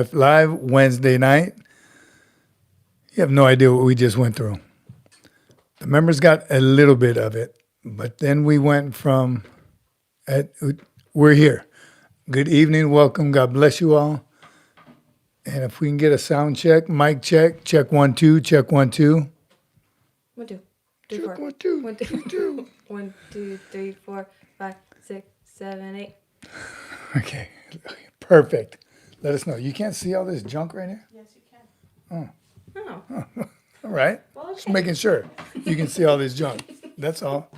Live Wednesday night. You have no idea what we just went through. The members got a little bit of it, but then we went from, we're here. Good evening, welcome, God bless you all. And if we can get a sound check, mic check, check 1 2, check 1 2. 1 2 3 Check 4 1 2. 1 2 1 2 3 4 5 6 7 8. Okay, perfect. Let us know. You can't see all this junk right here? Yes, you can. Oh. All right. Well, Just okay. making sure you can see all this junk. That's all.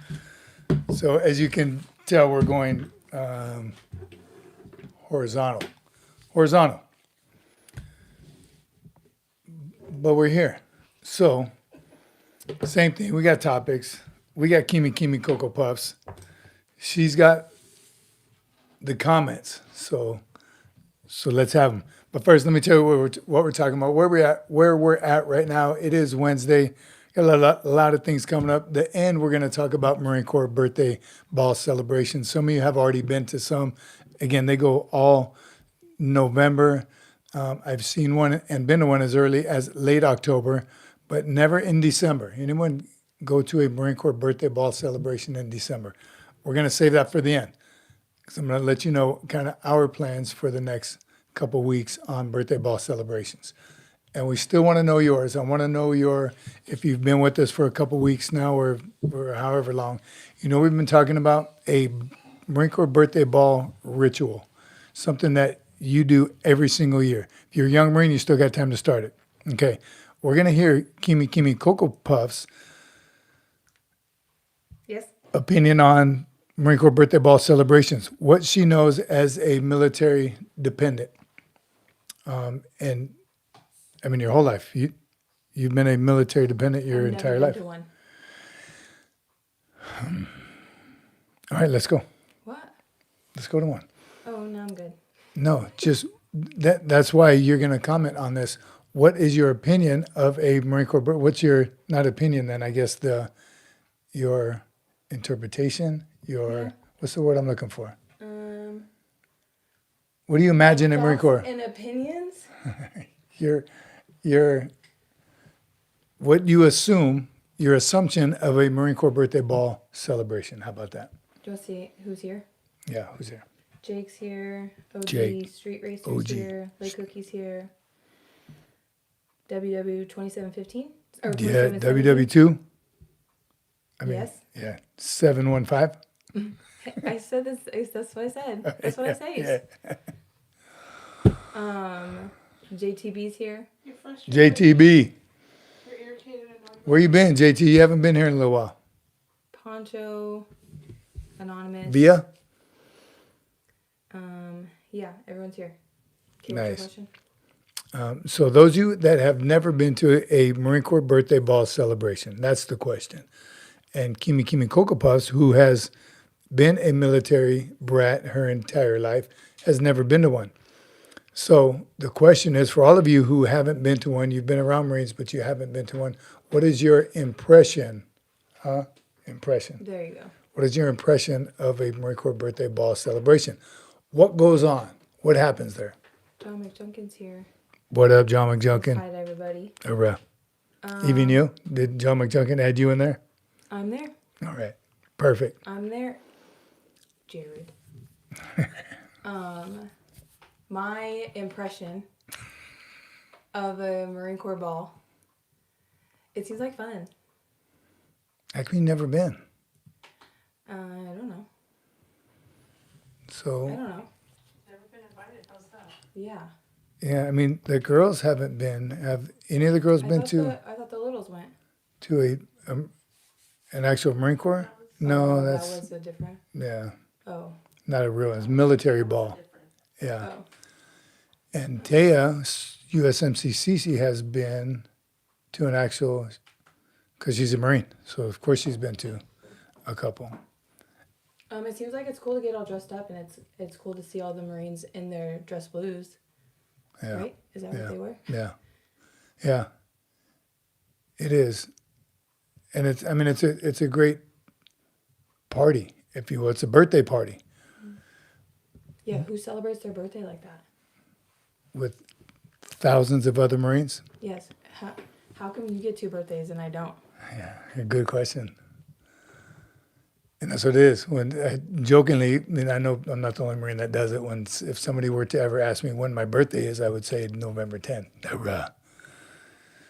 So as you can tell, we're going horizontal. Horizontal. But we're here. So same thing. We got topics. We got Kimi Cocoa Puffs. She's got the comments. So let's have them. But first, let me tell you what we're talking about. Where we're at right now. It is Wednesday. Got a lot of things coming up. The end, we're going to talk about Marine Corps birthday ball celebrations. Some of you have already been to some. Again, they go all November. I've seen one and been to one as early as late October, but never in December. Anyone go to a Marine Corps birthday ball celebration in December? We're going to save that for the end, because I'm going to let you know kind of our plans for the next couple weeks on birthday ball celebrations. And we still want to know yours. I want to know if you've been with us for a couple weeks now or however long. You know, we've been talking about a Marine Corps birthday ball ritual, something that you do every single year. If you're a young Marine, you still got time to start it. Okay. We're going to hear Kimi Cocoa Puffs' Yes. opinion on Marine Corps birthday ball celebrations, what she knows as a military dependent. And I mean, your whole life, you've been a military dependent your I've entire never life. been to one. All right, let's go. What? Let's go to one. Oh, no, I'm good. No, just that's why you're going to comment on this. What is your opinion of a Marine Corps? What's your, not opinion then, I guess your interpretation, what's the word I'm looking for? What do you imagine in Marine Corps? And opinions? What you assume, your assumption of a Marine Corps birthday ball celebration. How about that? Do you want to see who's here? Yeah, who's there? Jake's here. OG. Jake. Street Racers OG. here. Lake Cookie's here. WW 2715? Or Yeah, 2717? WW2. I mean, Yes. yeah, 715. I said this. That's what I said. That's what I say. JTB's here. You're frustrated. JTB. You're irritated and annoyed. Where you been, JT? You haven't been here in a little while. Poncho. Anonymous. Via? Yeah, everyone's here. Okay, what's your Nice. question? So those of you that have never been to a Marine Corps birthday ball celebration, that's the question. And Kimi Cocoa Puffs, who has been a military brat her entire life, has never been to one. So the question is, for all of you who haven't been to one, you've been around Marines, but you haven't been to one, what is your impression? Impression. There you go. What is your impression of a Marine Corps birthday ball celebration? What goes on? What happens there? John McJunkin's here. What up, John McJunkin? Hi to everybody. Hurrah. Even you? Did John McJunkin add you in there? I'm there. All right. Perfect. I'm there. Jared. My impression of a Marine Corps ball, it seems like fun. How come you never been? I don't know. I So, don't know. Never been invited. How's that? Yeah. yeah, I mean, the girls haven't been. Have any of the girls been I thought the littles went. to an actual Marine Corps? No, Oh, that's, that was a different. yeah, Oh. not a real one. It's military ball. Yeah. Oh. And Taya, USMC Cece, has been to an actual, because she's a Marine. So, of course, she's been to a couple. It seems like it's cool to get all dressed up, and it's cool to see all the Marines in their dress blues. Yeah. Right? Is that Yeah. what they were? Yeah. Yeah. It is. And it's a great party, if you will. It's a birthday party Yeah. Who celebrates their birthday like that? with thousands of other Marines? Yes. How come you get 2 birthdays and I don't? Yeah, a good question. And that's what it is. When jokingly, I mean, I know I'm not the only Marine that does it. If somebody were to ever ask me when my birthday is, I would say November 10th. Hurrah.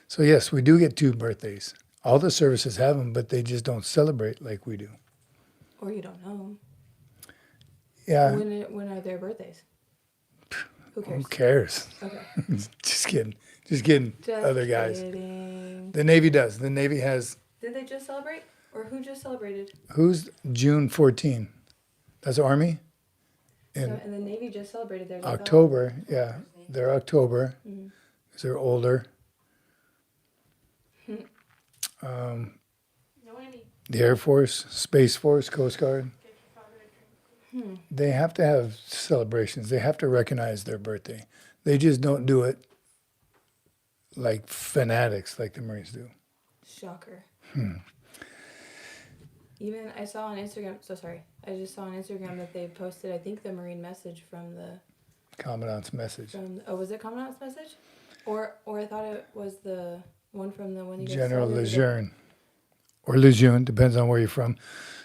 So yes, we do get 2 birthdays. All the services have them, but they just don't celebrate like we do. Or you don't know. Yeah. When are their birthdays? Who cares? Who cares? Okay. Just kidding. Just kidding. Just Other guys. kidding. The Navy does. The Navy has. Did they just celebrate? Or who just celebrated? Who's June 14? That's Army. And the Navy just celebrated theirs. I thought. October, yeah. They're October. Mm-hmm. They're older. No any. The Air Force, Space Force, Coast Guard. Get your father a drink. They have to have celebrations. They have to recognize their birthday. They just don't do it like fanatics like the Marines do. Shocker. Even I saw on Instagram. So sorry. I just saw on Instagram that they posted. I think the Marine message from the. Commandant's message. Was it Commandant's message, or I thought it was the one from the one you guys General celebrated? Lejeune. Or Lejeune, depends on where you're from.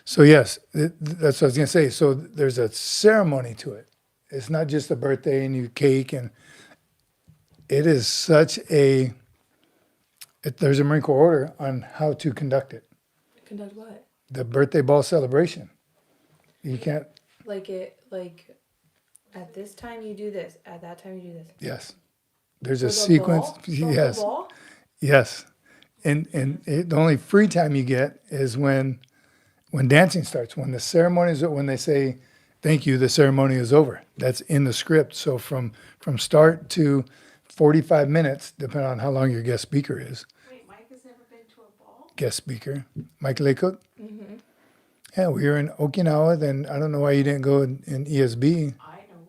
So yes, that's what I was going to say. So there's a ceremony to it. It's not just a birthday and you cake, and it is such there's a Marine Corps order on how to conduct it. Conduct what? The birthday ball celebration. You can't, Like at this time you do this. At that time you do this. yes. There's For a the sequence. ball? Yes. The ball? Yes. And the only free time you get is when dancing starts. When the ceremony is, when they say, thank you, the ceremony is over. That's in the script. So from start to 45 minutes, depending on how long your guest speaker is. Wait, Mike has never been to a ball? Guest speaker, Mike Laycook. Mm-hmm. Yeah, we were in Okinawa. Then I don't know why you didn't go in ESB. I know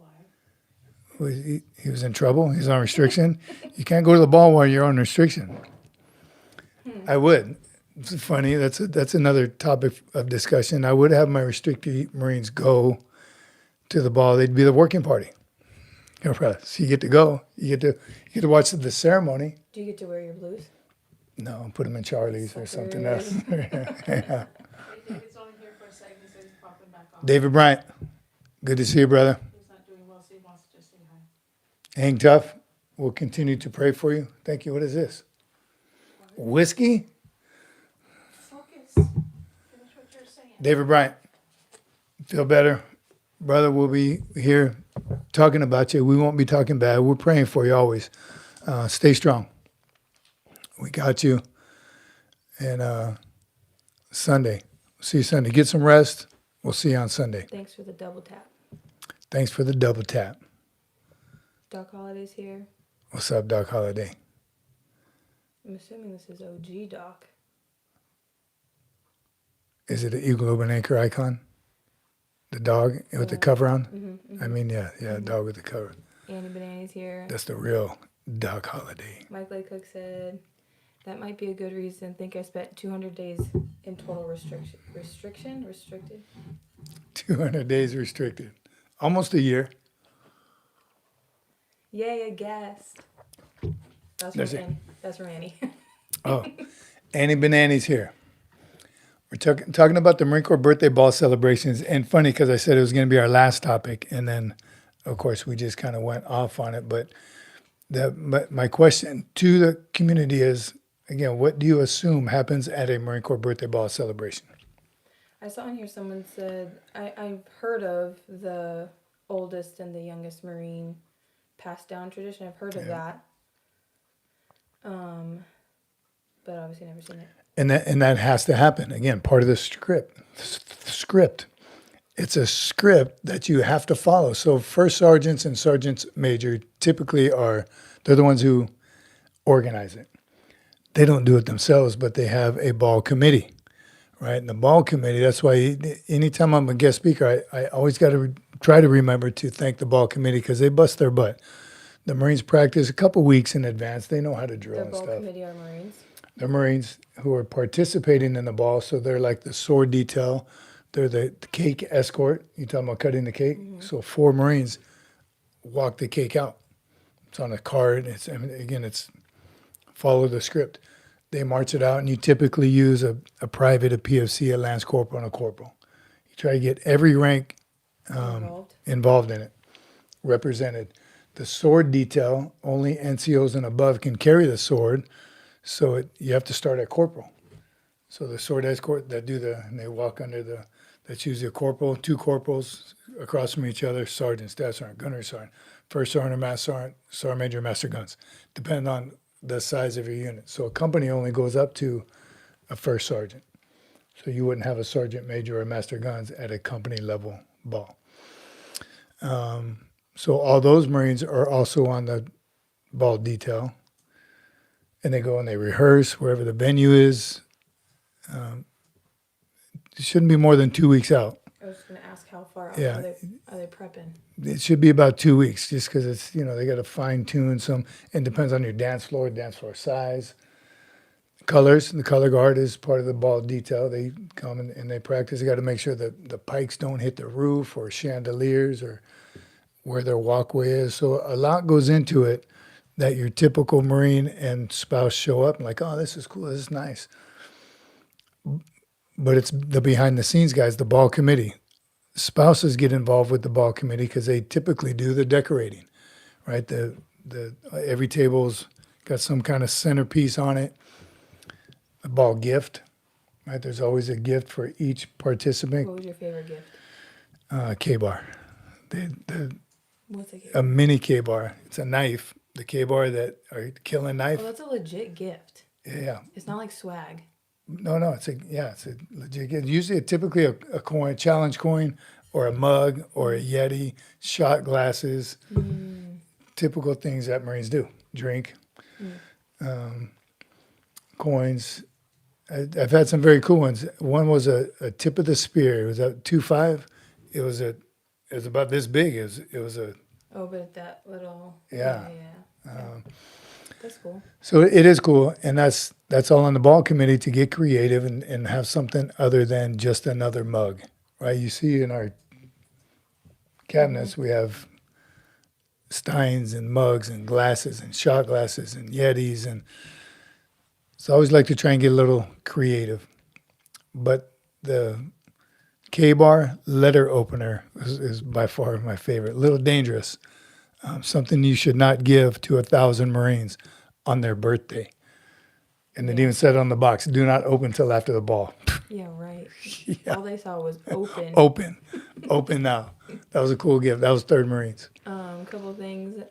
why. He was in trouble. He's on restriction. You can't go to the ball while you're on restriction. I would. It's funny. That's another topic of discussion. I would have my restricted Marines go to the ball. They'd be the working party. So you get to go. You get to watch the ceremony. Do you get to wear your blues? No, put them in Charlie's or something Suckers. else. Yeah. David's only here for a second, so he's popping back on. David Bryant, good to see you, brother. He's not doing well, so he wants to just say hi. Hang tough. We'll continue to pray for you. Thank you. What is this? Whiskey? Focus. Finish what you're saying. David Bryant, feel better? Brother, we'll be here talking about you. We won't be talking bad. We're praying for you always. Stay strong. We got you. And Sunday. See you Sunday. Get some rest. We'll see you on Sunday. Thanks for the double tap. Thanks for the double tap. Doc Holiday's here. What's up, Doc Holiday? I'm assuming this is OG Doc. Is it an Eagle Globe and Anchor icon? The dog with the cover on? Mm-hmm. I mean, yeah, dog with the cover. Annie Banana's here. That's the real Doc Holiday. Mike Laycook said, that might be a good reason. Think I spent 200 days in total restricted. 200 days restricted. Almost a year. Yay, a guest. That's There's from it. Annie. That's from Annie. Oh, Annie Banana's here. We're talking about the Marine Corps birthday ball celebrations. And funny, because I said it was going to be our last topic. And then, of course, we just kind of went off on it. But my question to the community is, again, what do you assume happens at a Marine Corps birthday ball celebration? I saw in here someone said, I've heard of the oldest and the youngest Marine passed down tradition. I've heard of that. But obviously never seen it. And that has to happen. Again, part of the script. It's a script that you have to follow. So first sergeants and sergeants major typically they're the ones who organize it. They don't do it themselves, but they have a ball committee, right? And the ball committee, that's why anytime I'm a guest speaker, I always got to try to remember to thank the ball committee because they bust their butt. The Marines practice a couple weeks in advance. They know how to drill The and ball stuff. committee are Marines. The Marines who are participating in the ball, so they're like the sword detail. They're the cake escort. You talking about cutting the cake? Mm-hmm. So 4 Marines walk the cake out. It's on a card. I mean, again, it's follow the script. They march it out, and you typically use a private, a PFC, a lance corporal, and a corporal. You try to get every rank involved in it, represented. The sword detail, only NCOs and above can carry the sword, so you have to start at corporal. So the sword escort that and they walk under that's usually a corporal, two corporals across from each other, sergeant, staff sergeant, gunnery sergeant, first sergeant, master sergeant, sergeant major, master guns, depending on the size of your unit. So a company only goes up to a first sergeant. So you wouldn't have a sergeant major or master guns at a company level ball. So all those Marines are also on the ball detail, and they go and they rehearse wherever the venue is. It shouldn't be more than 2 weeks out. I was just going to ask how far out Yeah. are they prepping? It should be about 2 weeks, just because it's, they got to fine tune some, and depends on your dance floor size. Colors, the color guard is part of the ball detail. They come and they practice. They got to make sure that the pikes don't hit the roof or chandeliers or where their walkway is. So a lot goes into it that your typical Marine and spouse show up and like, oh, this is cool, this is nice. But it's the behind the scenes guys, the ball committee. Spouses get involved with the ball committee because they typically do the decorating, right? The every table's got some kind of centerpiece on it. A ball gift, right? There's always a gift for each participant. What was your favorite gift? K-bar. What's a gift? A mini K-bar. It's a knife. The K-bar that are killing knife. Oh, that's a legit gift. Yeah. It's not like swag. No, it's a legit gift. Usually, typically a coin, challenge coin, or a mug, or a Yeti, shot glasses. Typical things that Marines do. Drink, coins. I've had some very cool ones. One was a tip of the spear. It was a 2.5. It was about this big. It was a. Oh, but that little. Yeah. That's cool. So it is cool, and that's all on the ball committee to get creative and have something other than just another mug, right? You see in our cabinets we have steins and mugs and glasses and shot glasses and Yetis, and so I always like to try and get a little creative. But the K-bar letter opener is by far my favorite. A little dangerous. Something you should not give to 1,000 Marines on their birthday. And it even said on the box, do not open till after the ball. Yeah, right. Yeah. All they saw was open. Open now. That was a cool gift. That was 3rd Marines. A couple of things.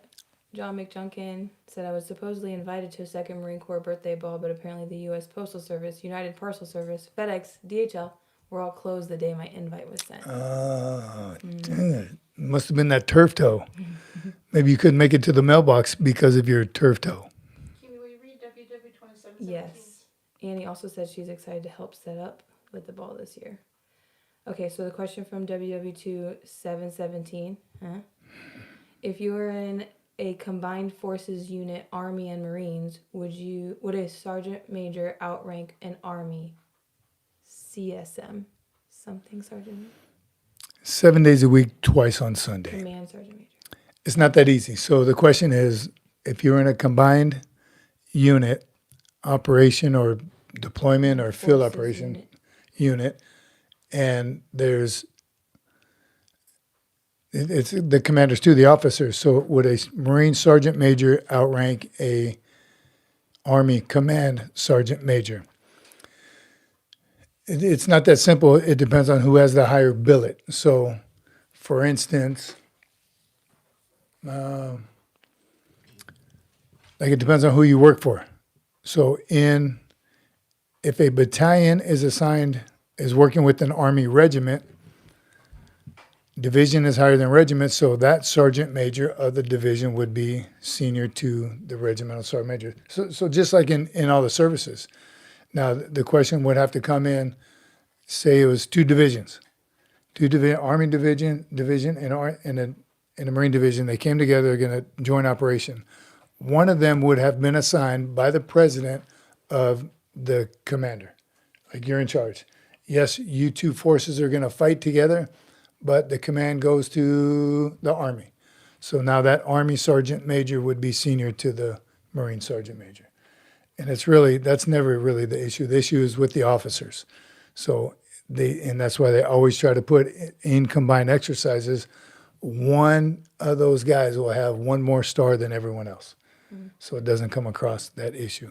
John McJunkin said I was supposedly invited to a 2nd Marine Corps birthday ball, but apparently the U.S. Postal Service, United Parcel Service, FedEx, DHL were all closed the day my invite was sent. Oh, dang it. Must have been that turf toe. Maybe you couldn't make it to the mailbox because of your turf toe. Can we read WW 2717? Yes. Annie also said she's excited to help set up with the ball this year. Okay, so the question from WW2 717. If you were in a combined forces unit, Army and Marines, would a sergeant major outrank an Army CSM? Something sergeant? 7 days a week, twice on Sunday. Command sergeant major. It's not that easy. So the question is, if you're in a combined unit, operation or deployment or field Forces operation unit, and it's the commanders too, the officers. So would a Marine sergeant major outrank a Army command sergeant major? It's not that simple. It depends on who has the higher billet. So, for instance, like it depends on who you work for. So, if a battalion is working with an Army regiment, division is higher than regiment, so that sergeant major of the division would be senior to the regimental sergeant major. So just like in all the services. Now, the question would have to come in, say it was two divisions, Army division and a Marine division. They came together, going to joint operation. One of them would have been assigned by the president of the commander. Like, you're in charge. Yes, you two forces are going to fight together, but the command goes to the Army. So now that Army Sergeant Major would be senior to the Marine Sergeant Major. And that's never really the issue. The issue is with the officers. So and that's why they always try to put in combined exercises, one of those guys will have one more star than everyone else. So it doesn't come across that issue.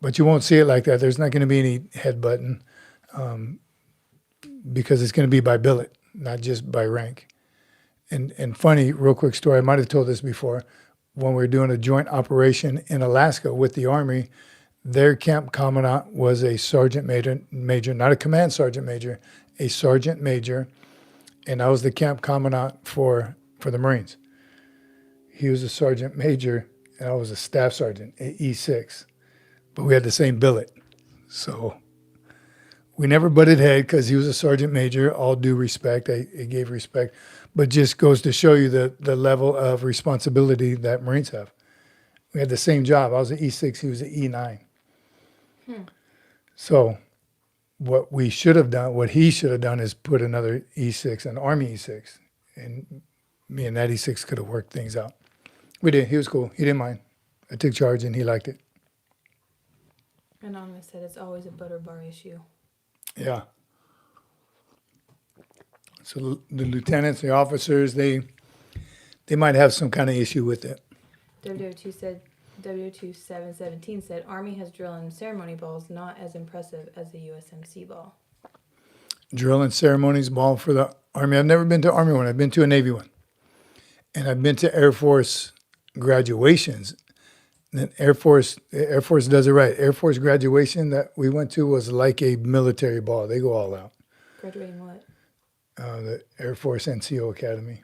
But you won't see it like that. There's not going to be any headbutting because it's going to be by billet, not just by rank. And funny, real quick story, I might have told this before. When we were doing a joint operation in Alaska with the Army, their camp commandant was a sergeant major, not a command sergeant major, a sergeant major, and I was the camp commandant for the Marines. He was a sergeant major, and I was a staff sergeant at E6, but we had the same billet. So we never butted head because he was a sergeant major, all due respect. I gave respect, but just goes to show you the level of responsibility that Marines have. We had the same job. I was at E6, he was at E9. So what he should have done is put another E6, an Army E6, and me and that E6 could have worked things out. We did. He was cool. He didn't mind. I took charge and he liked it. Anonymous said it's always a butter bar issue. Yeah. So the lieutenants, the officers, they might have some kind of issue with it. W2717 said Army has drill and ceremony balls not as impressive as the USMC ball. Drill and ceremonies ball for the Army. I've never been to Army one. I've been to a Navy one. And I've been to Air Force graduations. And Air Force does it right. Air Force graduation that we went to was like a military ball. They go all out. Graduating what? The Air Force NCO Academy.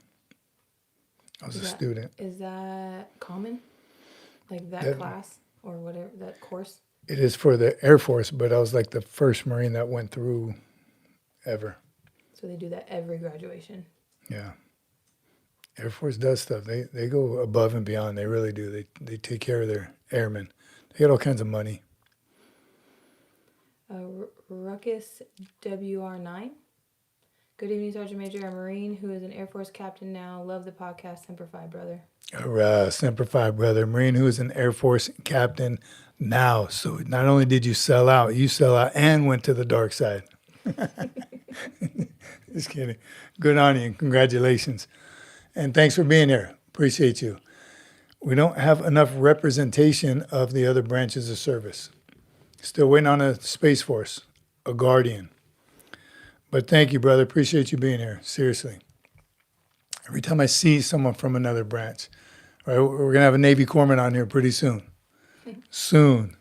I was a student. Is that common? Like that class or whatever, that course? It is for the Air Force, but I was like the first Marine that went through ever. So they do that every graduation. Yeah. Air Force does stuff. They go above and beyond. They really do. They take care of their airmen. They get all kinds of money. Ruckus WR9. Good evening, Sergeant Major. I'm a Marine who is an Air Force captain now. Love the podcast. Semper Fi, brother. Semper Fi, brother. Marine who is an Air Force captain now. So not only did you sell out and went to the dark side. Just kidding. Good on you. Congratulations. And thanks for being here. Appreciate you. We don't have enough representation of the other branches of service. Still waiting on a Space Force, a Guardian. But thank you, brother. Appreciate you being here. Seriously. Every time I see someone from another branch, right, we're going to have a Navy corpsman on here pretty soon. Soon.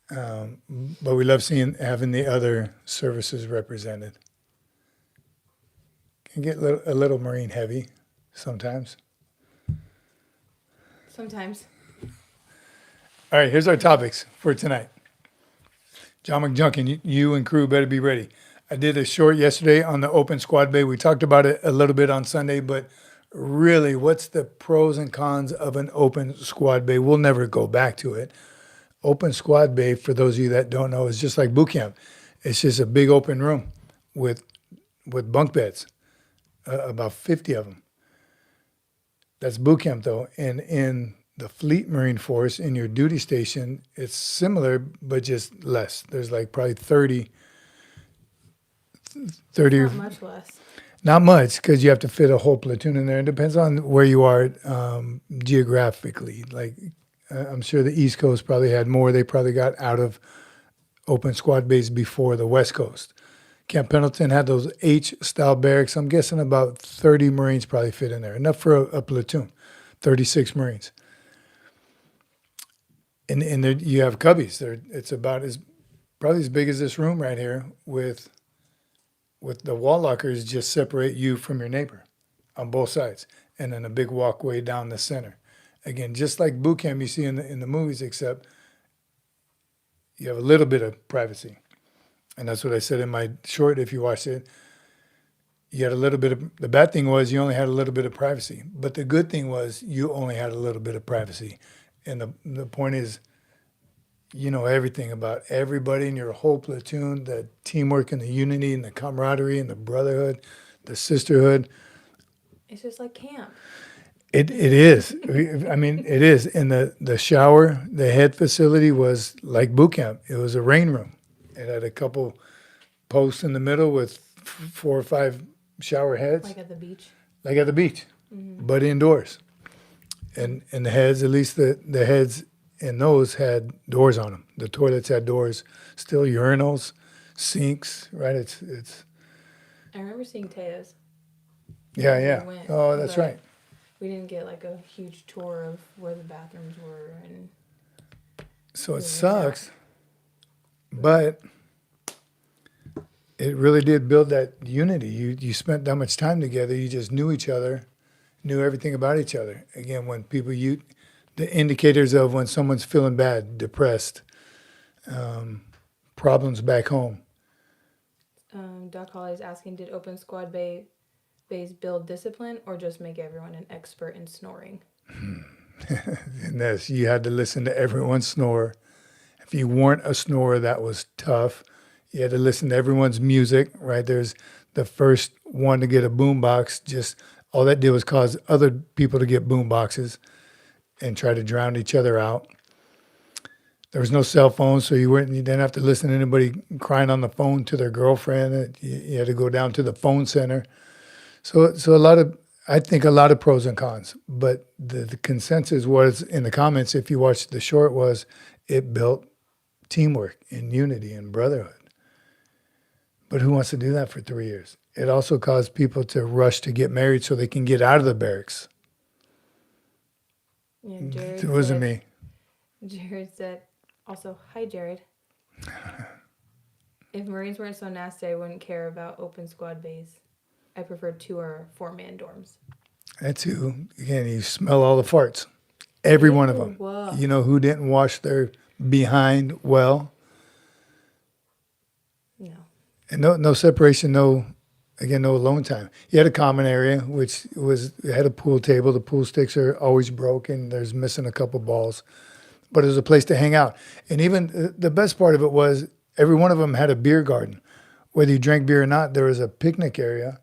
But we love having the other services represented. Can get a little Marine heavy sometimes. Sometimes. All right, here's our topics for tonight. John McJunkin, you and crew better be ready. I did a short yesterday on the open squad bay. We talked about it a little bit on Sunday, but really, what's the pros and cons of an open squad bay? We'll never go back to it. Open squad bay, for those of you that don't know, is just like boot camp. It's just a big open room with bunk beds, about 50 of them. That's boot camp, though. And in the Fleet Marine Force, in your duty station, it's similar, but just less. There's like probably 30. Not much less. Not much, because you have to fit a whole platoon in there. It depends on where you are geographically. Like, I'm sure the East Coast probably had more. They probably got out of open squad bays before the West Coast. Camp Pendleton had those H-style barracks. I'm guessing about 30 Marines probably fit in there. Enough for a platoon, 36 Marines. And there, you have cubbies. It's about probably as big as this room right here with the wall lockers just separate you from your neighbor on both sides. And then a big walkway down the center. Again, just like boot camp you see in the movies, except you have a little bit of privacy. And that's what I said in my short, if you watched it. You had a little bit of, the bad thing was you only had a little bit of privacy. But the good thing was you only had a little bit of privacy. And the point is, you know everything about everybody in your whole platoon, the teamwork and the unity and the camaraderie and the brotherhood, the sisterhood. It's just like camp. It is. I mean, it is. And the shower, the head facility was like boot camp. It was a rain room. It had a couple posts in the middle with 4 or 5 shower heads, Like at the beach. like at the beach, but indoors. And the heads, at least the heads in those had doors on them. The toilets had doors, still urinals, sinks, right? It's I remember seeing Teos. yeah, We yeah. went, Oh, that's but right. We didn't get like a huge tour of where the bathrooms were, and So it Yeah. sucks, but it really did build that unity. You spent that much time together. You just knew each other, knew everything about each other. Again, when people the indicators of when someone's feeling bad, depressed, problems back home. Doc Holly is asking, did open squad bays build discipline or just make everyone an expert in snoring? And that's, you had to listen to everyone snore. If you weren't a snorer, that was tough. You had to listen to everyone's music, right? There's the first one to get a boom box. Just all that did was cause other people to get boom boxes and try to drown each other out. There was no cell phone, so you didn't have to listen to anybody crying on the phone to their girlfriend. You had to go down to the phone center. So I think a lot of pros and cons, but the consensus was in the comments, if you watched the short, was it built teamwork and unity and brotherhood. But who wants to do that for 3 years? It also caused people to rush to get married so they can get out of the barracks. Yeah, Jared It wasn't said, me. Jared said, also, hi, Jared. If Marines weren't so nasty, I wouldn't care about open squad bays. I prefer 2 or 4-man dorms. That's who. Again, you smell all the farts. Every one of them. Ew. You know who didn't wash their behind well? No. And no separation, no alone time. You had a common area, which it had a pool table. The pool sticks are always broken. There's missing a couple balls. But it was a place to hang out. And even the best part of it was every one of them had a beer garden. Whether you drank beer or not, there was a picnic area.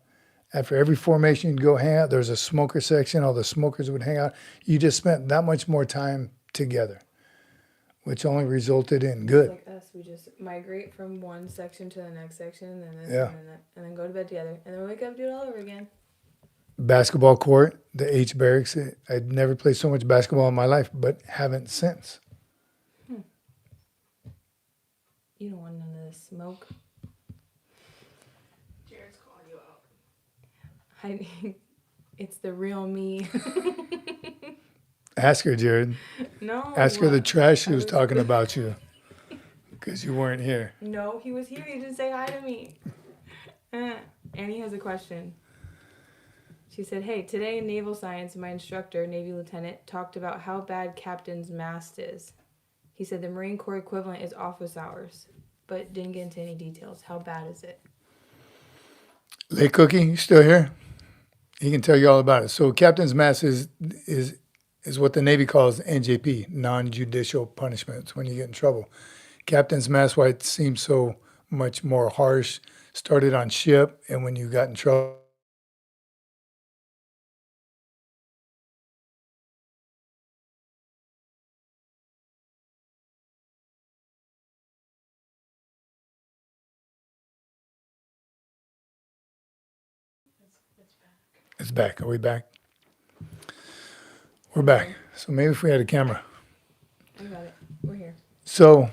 After every formation, you'd go hang out. There was a smoker section. All the smokers would hang out. You just spent that much more time together, which only resulted in good. Like us, we just migrate from one section to the next section, and then this, Yeah. and then that, and then go to bed together, and then we wake up and do it all over again. Basketball court, the H barracks. I'd never played so much basketball in my life, but haven't since. You don't want none of this smoke. Jared's calling you out. It's the real me. Ask her, Jared. No. Ask her the trash she was was- talking about you because you weren't here. No, he was here. He didn't say hi to me. Annie has a question. She said, hey, today in Naval Science, my instructor, Navy Lieutenant, talked about how bad captain's mast is. He said the Marine Corps equivalent is office hours, but didn't get into any details. How bad is it? Late Cookie, you still here? He can tell you all about it. So captain's mast is what the Navy calls NJP, non-judicial punishments when you get in trouble. Captain's mast, why it seems so much more harsh, started on ship, and when you got in trouble, it's back. Are we back? We're back. So maybe if we had a camera. I got it. We're here. So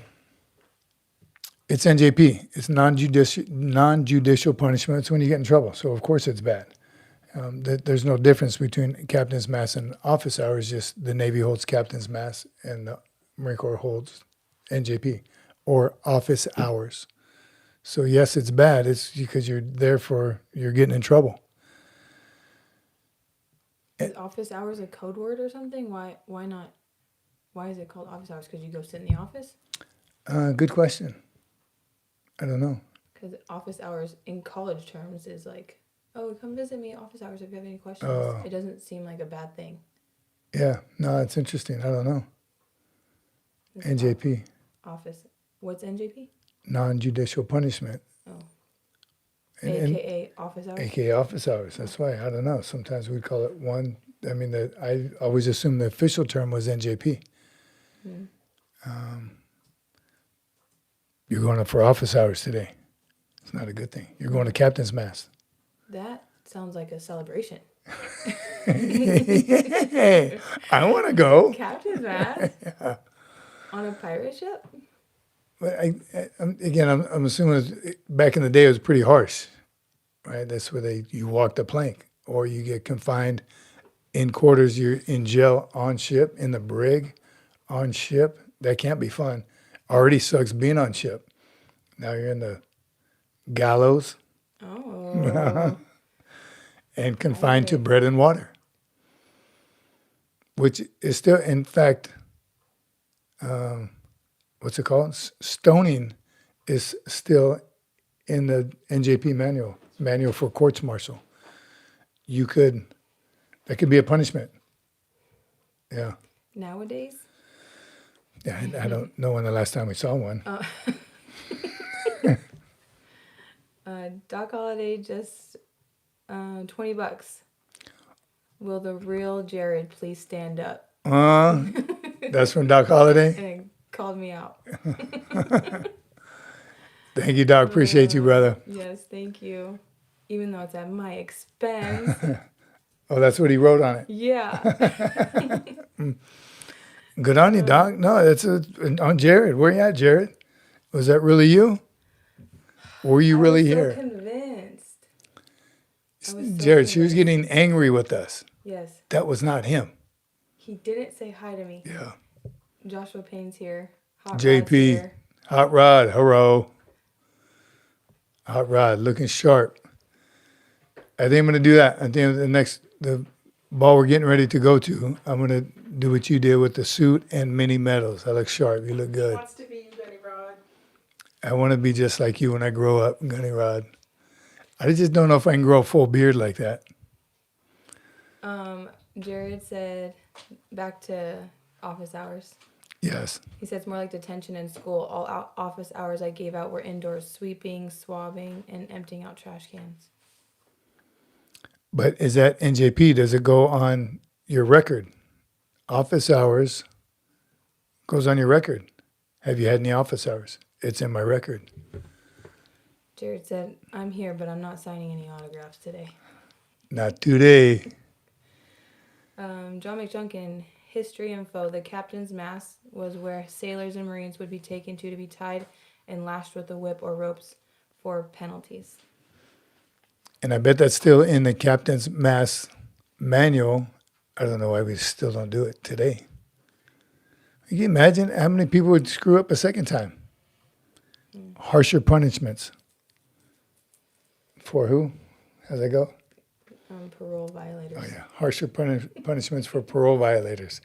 it's NJP. It's non-judicial punishments when you get in trouble. So of course it's bad. There's no difference between captain's mast and office hours. Just the Navy holds captain's mast and the Marine Corps holds NJP or office hours. So yes, it's bad. It's because you're getting in trouble. Is office hours a code word or something? Why not? Why is it called office hours? Because you go sit in the office? Good question. I don't know. Because office hours in college terms is like, oh, come visit me at office hours if you have any questions. It doesn't seem like a bad thing. Yeah, no, it's interesting. I don't know. It's NJP, Office. What's NJP? non-judicial punishment. Oh. And AKA office hours. AKA office hours. That's why, I don't know. Sometimes we'd call it one. I mean, I always assumed the official term was NJP. Hmm. You're going up for office hours today. It's not a good thing. You're going to captain's mast. That sounds like a celebration. Hey, I want to go. Captain's mast on a pirate ship. But I'm assuming back in the day it was pretty harsh, right? That's where you walk the plank, or you get confined in quarters. You're in jail on ship, in the brig, on ship. That can't be fun. Already sucks being on ship. Now you're in the gallows Oh. and confined to Okay. bread and water, which is still, in fact, what's it called? Stoning is still in the NJP manual for courts martial. That could be a punishment. Yeah. Nowadays? Yeah, I don't know when the last time we saw one. Doc Holiday just $20. Will the real Jared please stand up? That's from Doc Holiday. And it called me out. Thank you, Doc. Appreciate you, brother. Yes, thank you. Even though it's at my expense. Oh, that's what he wrote on it. Yeah. Good on you, Doc. No, that's on Jared. Where you at, Jared? Was that really you? Were you really I was here? so convinced. I was so Jared, she was convinced. getting angry with us. Yes. That was not him. He didn't say hi to me. Yeah. Joshua Payne's here. Hot Rod's JP, here. Hot Rod, hello. Hot Rod, looking sharp. I think I'm going to do that. I think the ball we're getting ready to go to, I'm going to do what you did with the suit and mini medals. I look sharp. You look good. Wants to be you, Gunny Rod. I want to be just like you when I grow up, Gunny Rod. I just don't know if I can grow a full beard like that. Jared said, back to office hours. Yes. He said it's more like detention in school. All office hours I gave out were indoors, sweeping, swabbing, and emptying out trash cans. But is that NJP? Does it go on your record? Office hours goes on your record. Have you had any office hours? It's in my record. Jared said, I'm here, but I'm not signing any autographs today. Not today. John McJunkin, history info. The captain's mast was where sailors and Marines would be taken to be tied and lashed with a whip or ropes for penalties. And I bet that's still in the captain's mast manual. I don't know why we still don't do it today. Can you imagine how many people would screw up a second time? Harsher punishments. For who? How's that go? Parole violators. Oh, yeah. Harsher punishments for parole violators.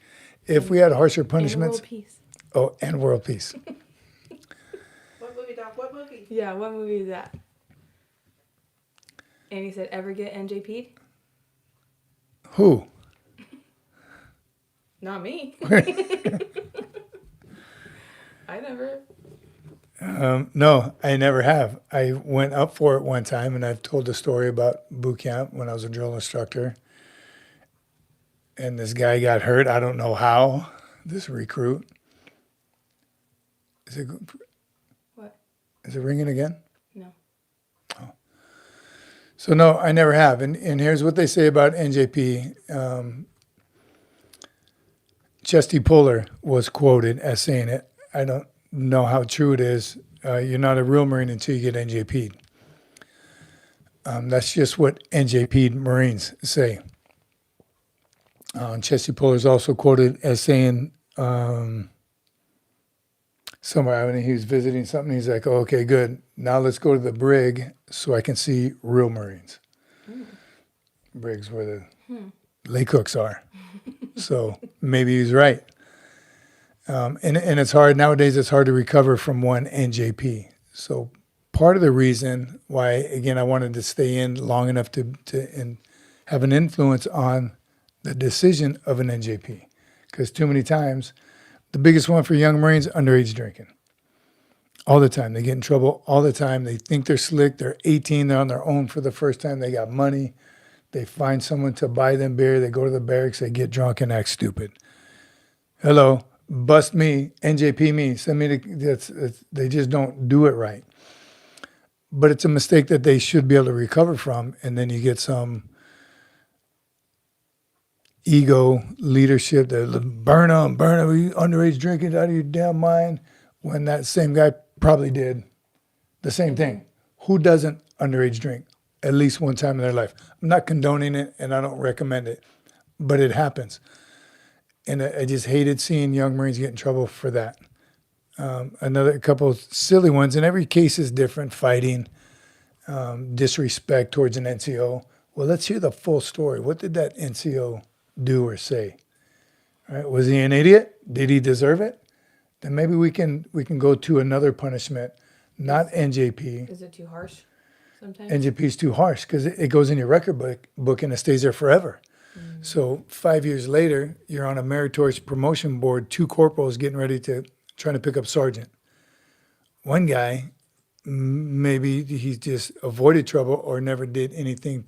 If we had harsher punishments. And world peace. Oh, and world peace. What movie, Doc? What movie? Yeah, what movie is that? And he said, ever get NJP'd? Who? Not me. I never. No, I never have. I went up for it one time, and I've told the story about boot camp when I was a drill instructor. And this guy got hurt. I don't know how. This recruit. What? Is it ringing again? No. So no, I never have. And here's what they say about NJP. Chesty Puller was quoted as saying it. I don't know how true it is. You're not a real Marine until you get NJP'd. That's just what NJP'd Marines say. Chesty Puller is also quoted as saying somewhere when he was visiting something, he's like, oh, okay, good. Now let's go to the brig so I can see real Marines. Brigs where the lake hooks are. So maybe he's right. And it's hard, nowadays it's hard to recover from one NJP. So part of the reason why, again, I wanted to stay in long enough to and have an influence on the decision of an NJP. Because too many times, the biggest one for young Marines, underage drinking. all the time. They get in trouble all the time. They think they're slick. They're 18. They're on their own for the first time. They got money. They find someone to buy them beer. They go to the barracks. They get drunk and act stupid. Hello, bust me, NJP me. Send me they just don't do it right. But it's a mistake that they should be able to recover from. And then you get some ego leadership that burn them, you underage drinking out of your damn mind, when that same guy probably did the same thing. Who doesn't underage drink at least one time in their life? I'm not condoning it and I don't recommend it, but it happens. And I just hated seeing young Marines get in trouble for that. Another couple of silly ones, and every case is different. Fighting, disrespect towards an NCO. Well, let's hear the full story. What did that NCO do or say? All right, was he an idiot? Did he deserve it? Then maybe we can go to another punishment, not NJP. Is it too harsh sometimes? NJP is too harsh because it goes in your record book and it stays there forever. So 5 years later, you're on a meritorious promotion board, 2 corporals getting ready to trying to pick up sergeant. One guy, maybe he just avoided trouble or never did anything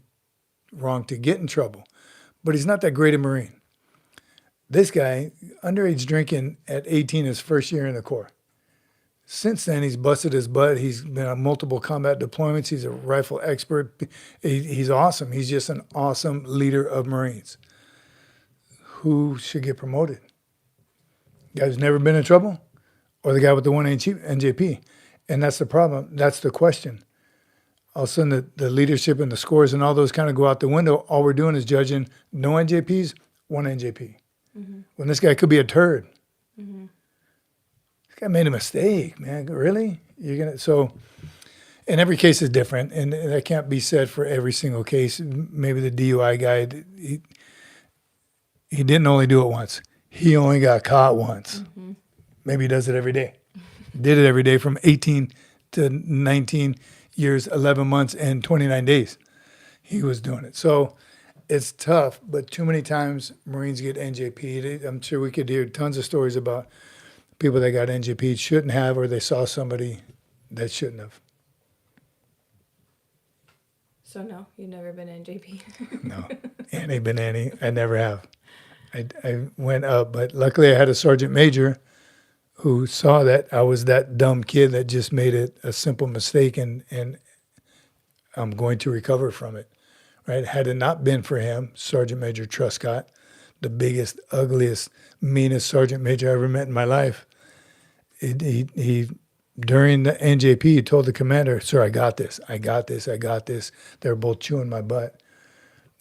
wrong to get in trouble, but he's not that great a Marine. This guy, underage drinking at 18, his first year in the Corps. Since then, he's busted his butt. He's been on multiple combat deployments. He's a rifle expert. He's awesome. He's just an awesome leader of Marines. Who should get promoted? Guy who's never been in trouble? Or the guy with the one NJP? And that's the problem. That's the question. All of a sudden, the leadership and the scores and all those kind of go out the window. All we're doing is judging no NJPs, one NJP. When this guy could be a turd. This guy made a mistake, man. Really? So, and every case is different, and that can't be said for every single case. Maybe the DUI guy, he didn't only do it once. He only got caught once. Maybe he does it every day. Did it every day from 18 to 19 years, 11 months, and 29 days. He was doing it. So it's tough, but too many times Marines get NJP'd. I'm sure we could hear tons of stories about people that got NJP'd shouldn't have, or they saw somebody that shouldn't have. So no, you've never been NJP. No, Annie been Annie. I never have. I went up, but luckily I had a sergeant major who saw that I was that dumb kid that just made it a simple mistake, and I'm going to recover from it. Right? Had it not been for him, Sergeant Major Truscott, the biggest, ugliest, meanest sergeant major I ever met in my life, he during the NJP, he told the commander, "Sir, I got this. I got this. I got this." They were both chewing my butt.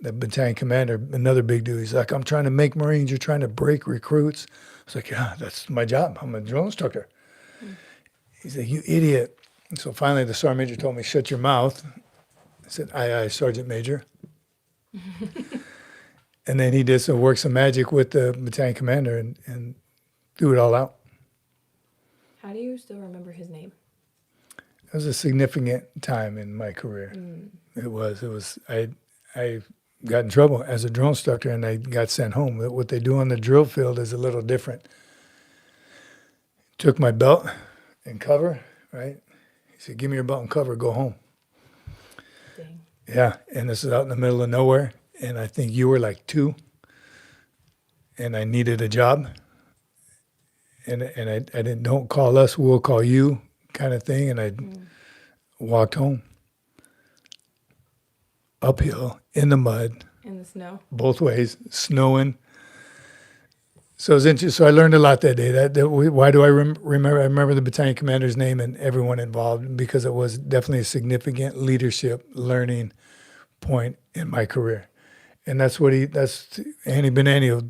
The battalion commander, another big dude, he's like, "I'm trying to make Marines. You're trying to break recruits." I was like, "Yeah, that's my job. I'm a drill instructor." He's like, "You idiot." And so finally the sergeant major told me, "Shut your mouth." I said, "Aye, aye, Sergeant Major." And then he did some magic with the battalion commander and threw it all out. How do you still remember his name? It was a significant time in my career. It was. I got in trouble as a drill instructor and I got sent home. What they do on the drill field is a little different. Took my belt and cover, right? He said, "Give me your belt and cover, go home." Dang. Yeah, and this is out in the middle of nowhere, and I think you were like 2, and I needed a job, and I didn't, "Don't call us, we'll call you," kind of thing, and I walked home. Uphill, in the mud, In the snow. both ways, snowing. So it was interesting. So I learned a lot that day. Why do I remember? I remember the battalion commander's name and everyone involved because it was definitely a significant leadership learning point in my career. And that's Annie Benani will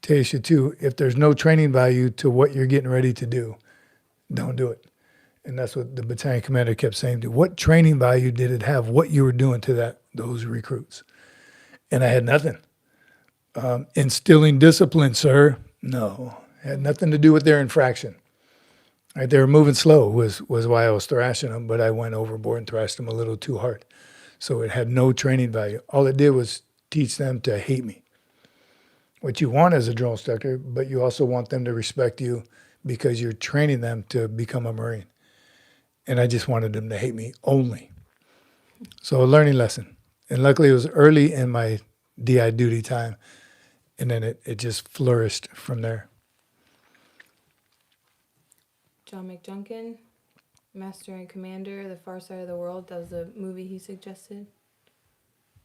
tell you too. If there's no training value to what you're getting ready to do, don't do it. And that's what the battalion commander kept saying to me. What training value did it have, what you were doing to those recruits? And I had nothing. Instilling discipline, sir? No. It had nothing to do with their infraction. Right? They were moving slow was why I was thrashing them, but I went overboard and thrashed them a little too hard. So it had no training value. All it did was teach them to hate me. What you want as a drill instructor, but you also want them to respect you because you're training them to become a Marine. And I just wanted them to hate me only. So a learning lesson. And luckily it was early in my DI duty time. And then it just flourished from there. John McJunkin, Master and Commander, The Far Side of the World. That was the movie he suggested.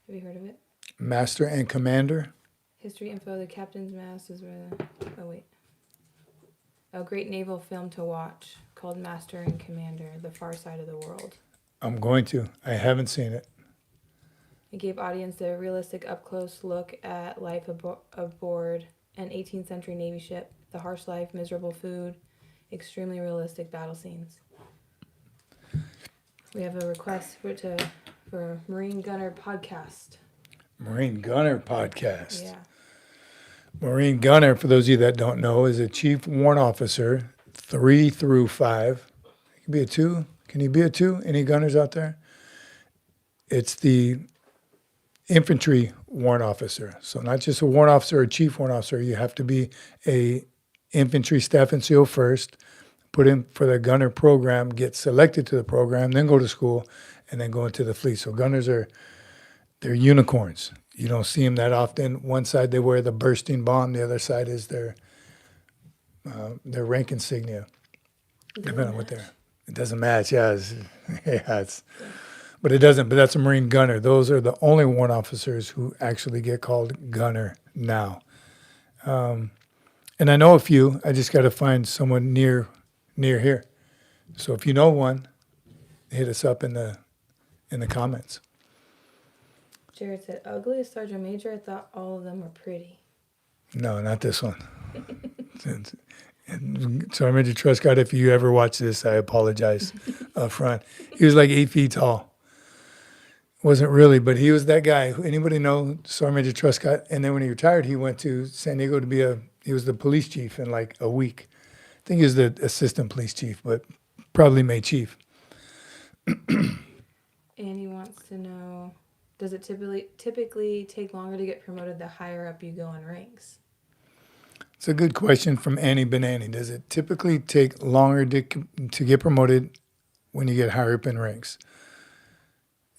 Have you heard of it? Master and Commander. History info, the captain's mast is where the... Oh, wait. A great naval film to watch called Master and Commander, The Far Side of the World. I'm going to. I haven't seen it. It gave audience a realistic up-close look at life aboard an 18th century Navy ship, the harsh life, miserable food, extremely realistic battle scenes. We have a request for Marine Gunner podcast. Marine Gunner podcast. Yeah. Marine Gunner, for those of you that don't know, is a chief warrant officer, 3 through 5. He can be a 2. Can he be a 2? Any gunners out there? It's the infantry warrant officer. So not just a warrant officer or chief warrant officer. You have to be a infantry staff NCO first, put in for the gunner program, get selected to the program, then go to school, and then go into the fleet. So gunners they're unicorns. You don't see them that often. One side they wear the bursting bomb, the other side is their rank insignia, depending on what they're. It doesn't match, yeah. But it doesn't. But that's a Marine gunner. Those are the only warrant officers who actually get called gunner now. And I know a few. I just got to find someone near here. So if you know one, hit us up in the comments. Jared said, ugliest Sergeant Major? I thought all of them were pretty. No, not this one. And Sergeant Major Truscott, if you ever watch this, I apologize up front. He was like 8 feet tall. Wasn't really, but he was that guy. Anybody know Sergeant Major Truscott? And then when he retired, he went to San Diego to he was the police chief in like a week. I think he was the assistant police chief, but probably made chief. And he wants to know, does it typically take longer to get promoted the higher up you go in ranks? It's a good question from Annie Benani. Does it typically take longer to get promoted when you get higher up in ranks?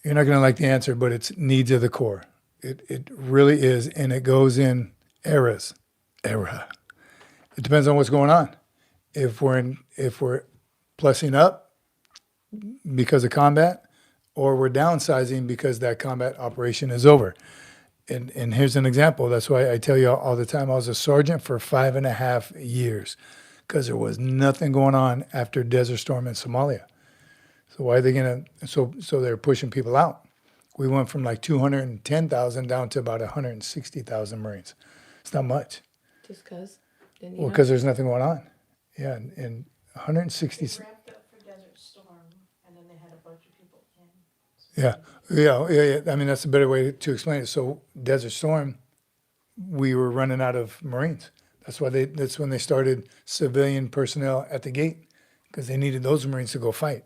You're not going to like the answer, but it's needs of the Corps. It really is, and it goes in eras. It depends on what's going on. If we're plussing up because of combat, or we're downsizing because that combat operation is over. And here's an example. That's why I tell you all the time, I was a sergeant for 5.5 years because there was nothing going on after Desert Storm in Somalia. So why are they going to, so they're pushing people out. We went from like 210,000 down to about 160,000 Marines. It's not much. Just because? Well, because there's nothing going on. Yeah, and 160. They wrapped up for Desert Storm, and then they had a bunch of people in. Yeah. I mean, that's a better way to explain it. So Desert Storm, we were running out of Marines. That's when they started civilian personnel at the gate, because they needed those Marines to go fight.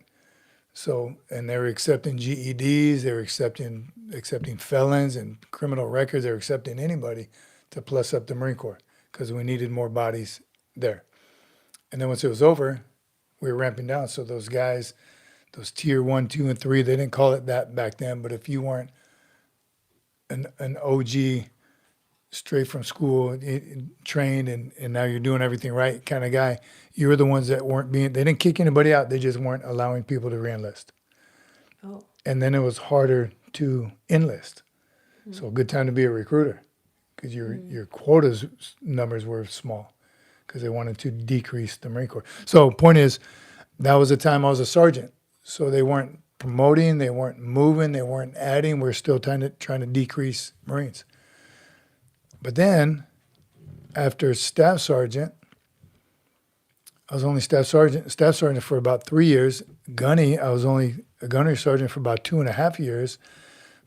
So, and they were accepting GEDs, they were accepting felons and criminal records, they were accepting anybody to plus up the Marine Corps, because we needed more bodies there. And then once it was over, we were ramping down. So those guys, those tier 1, 2, and 3, they didn't call it that back then, but if you weren't an OG, straight from school, trained, and now you're doing everything right kind of guy, you were the ones that they didn't kick anybody out, they just weren't allowing people to reenlist. Oh. And then it was harder to enlist. Mm-hmm. So a good time to be a recruiter, because your quotas numbers were small, because they wanted to decrease the Marine Corps. So point is, that was the time I was a sergeant. So they weren't promoting, they weren't moving, they weren't adding. We're still trying to decrease Marines. But then, after staff sergeant, I was only staff sergeant for about 3 years. Gunny, I was only a gunnery sergeant for about 2.5 years.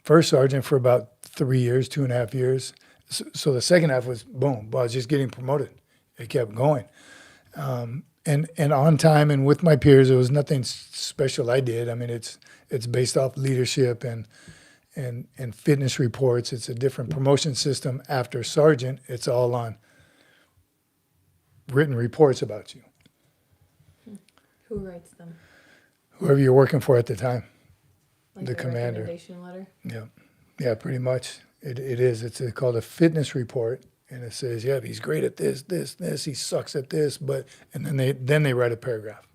First sergeant for about 3 years, 2.5 years. So the second half was boom. I was just getting promoted. It kept going. And on time and with my peers, it was nothing special I did. I mean, it's based off leadership and fitness reports. It's a different promotion system. After sergeant, it's all on written reports about you. Who writes them? Whoever you're working for at the time. Like The the commander. recommendation letter? Yeah. Yeah, pretty much. It is. It's called a fitness report. And it says, yeah, he's great at this, this, this. He sucks at this, but, and then they write a paragraph.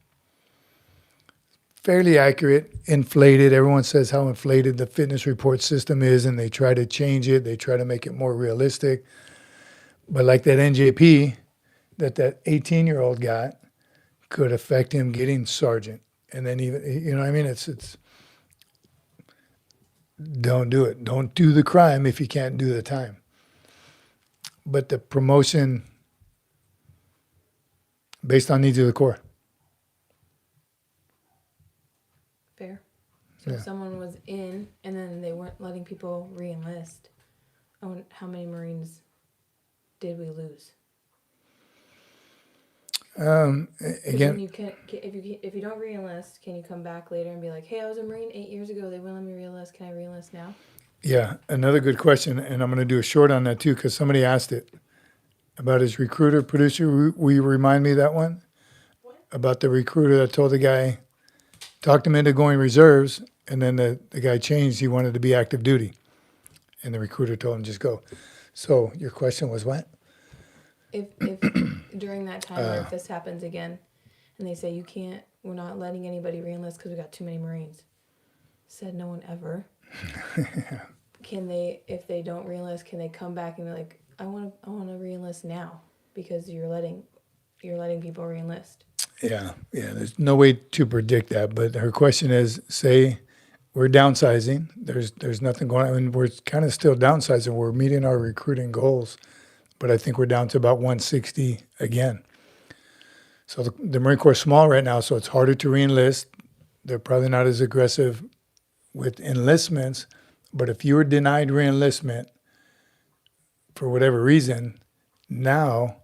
Fairly accurate, inflated. Everyone says how inflated the fitness report system is, and they try to change it. They try to make it more realistic. But like that NJP that 18-year-old got could affect him getting sergeant. And then even, you know what I mean? It's don't do it. Don't do the crime if you can't do the time. But the promotion based on needs of the Corps. Fair. So Yeah. if someone was in and then they weren't letting people re-enlist, how many Marines did we lose? Again, When you can, if you don't re-enlist, can you come back later and be like, hey, I was a Marine 8 years ago. They wouldn't let me re-enlist. Can I re-enlist now? yeah, another good question, and I'm going to do a short on that too because somebody asked it about his recruiter producer. Will you remind me of that one? What? About the recruiter that told the guy, talked him into going reserves, and then the guy changed. He wanted to be active duty, and the recruiter told him just go. So your question was what? If during that time, or if this happens again, and they say you can't, we're not letting anybody re-enlist because we got too many Marines. Said no one ever. Can they, if they don't re-enlist, can they come back and be like, I want to re-enlist now because you're letting people re-enlist? Yeah. There's no way to predict that, but her question is: say we're downsizing. There's nothing going on. I mean, we're kind of still downsizing. We're meeting our recruiting goals, but I think we're down to about 160 again. So the Marine Corps is small right now, so it's harder to re-enlist. They're probably not as aggressive with enlistments, but if you were denied re-enlistment for whatever reason, now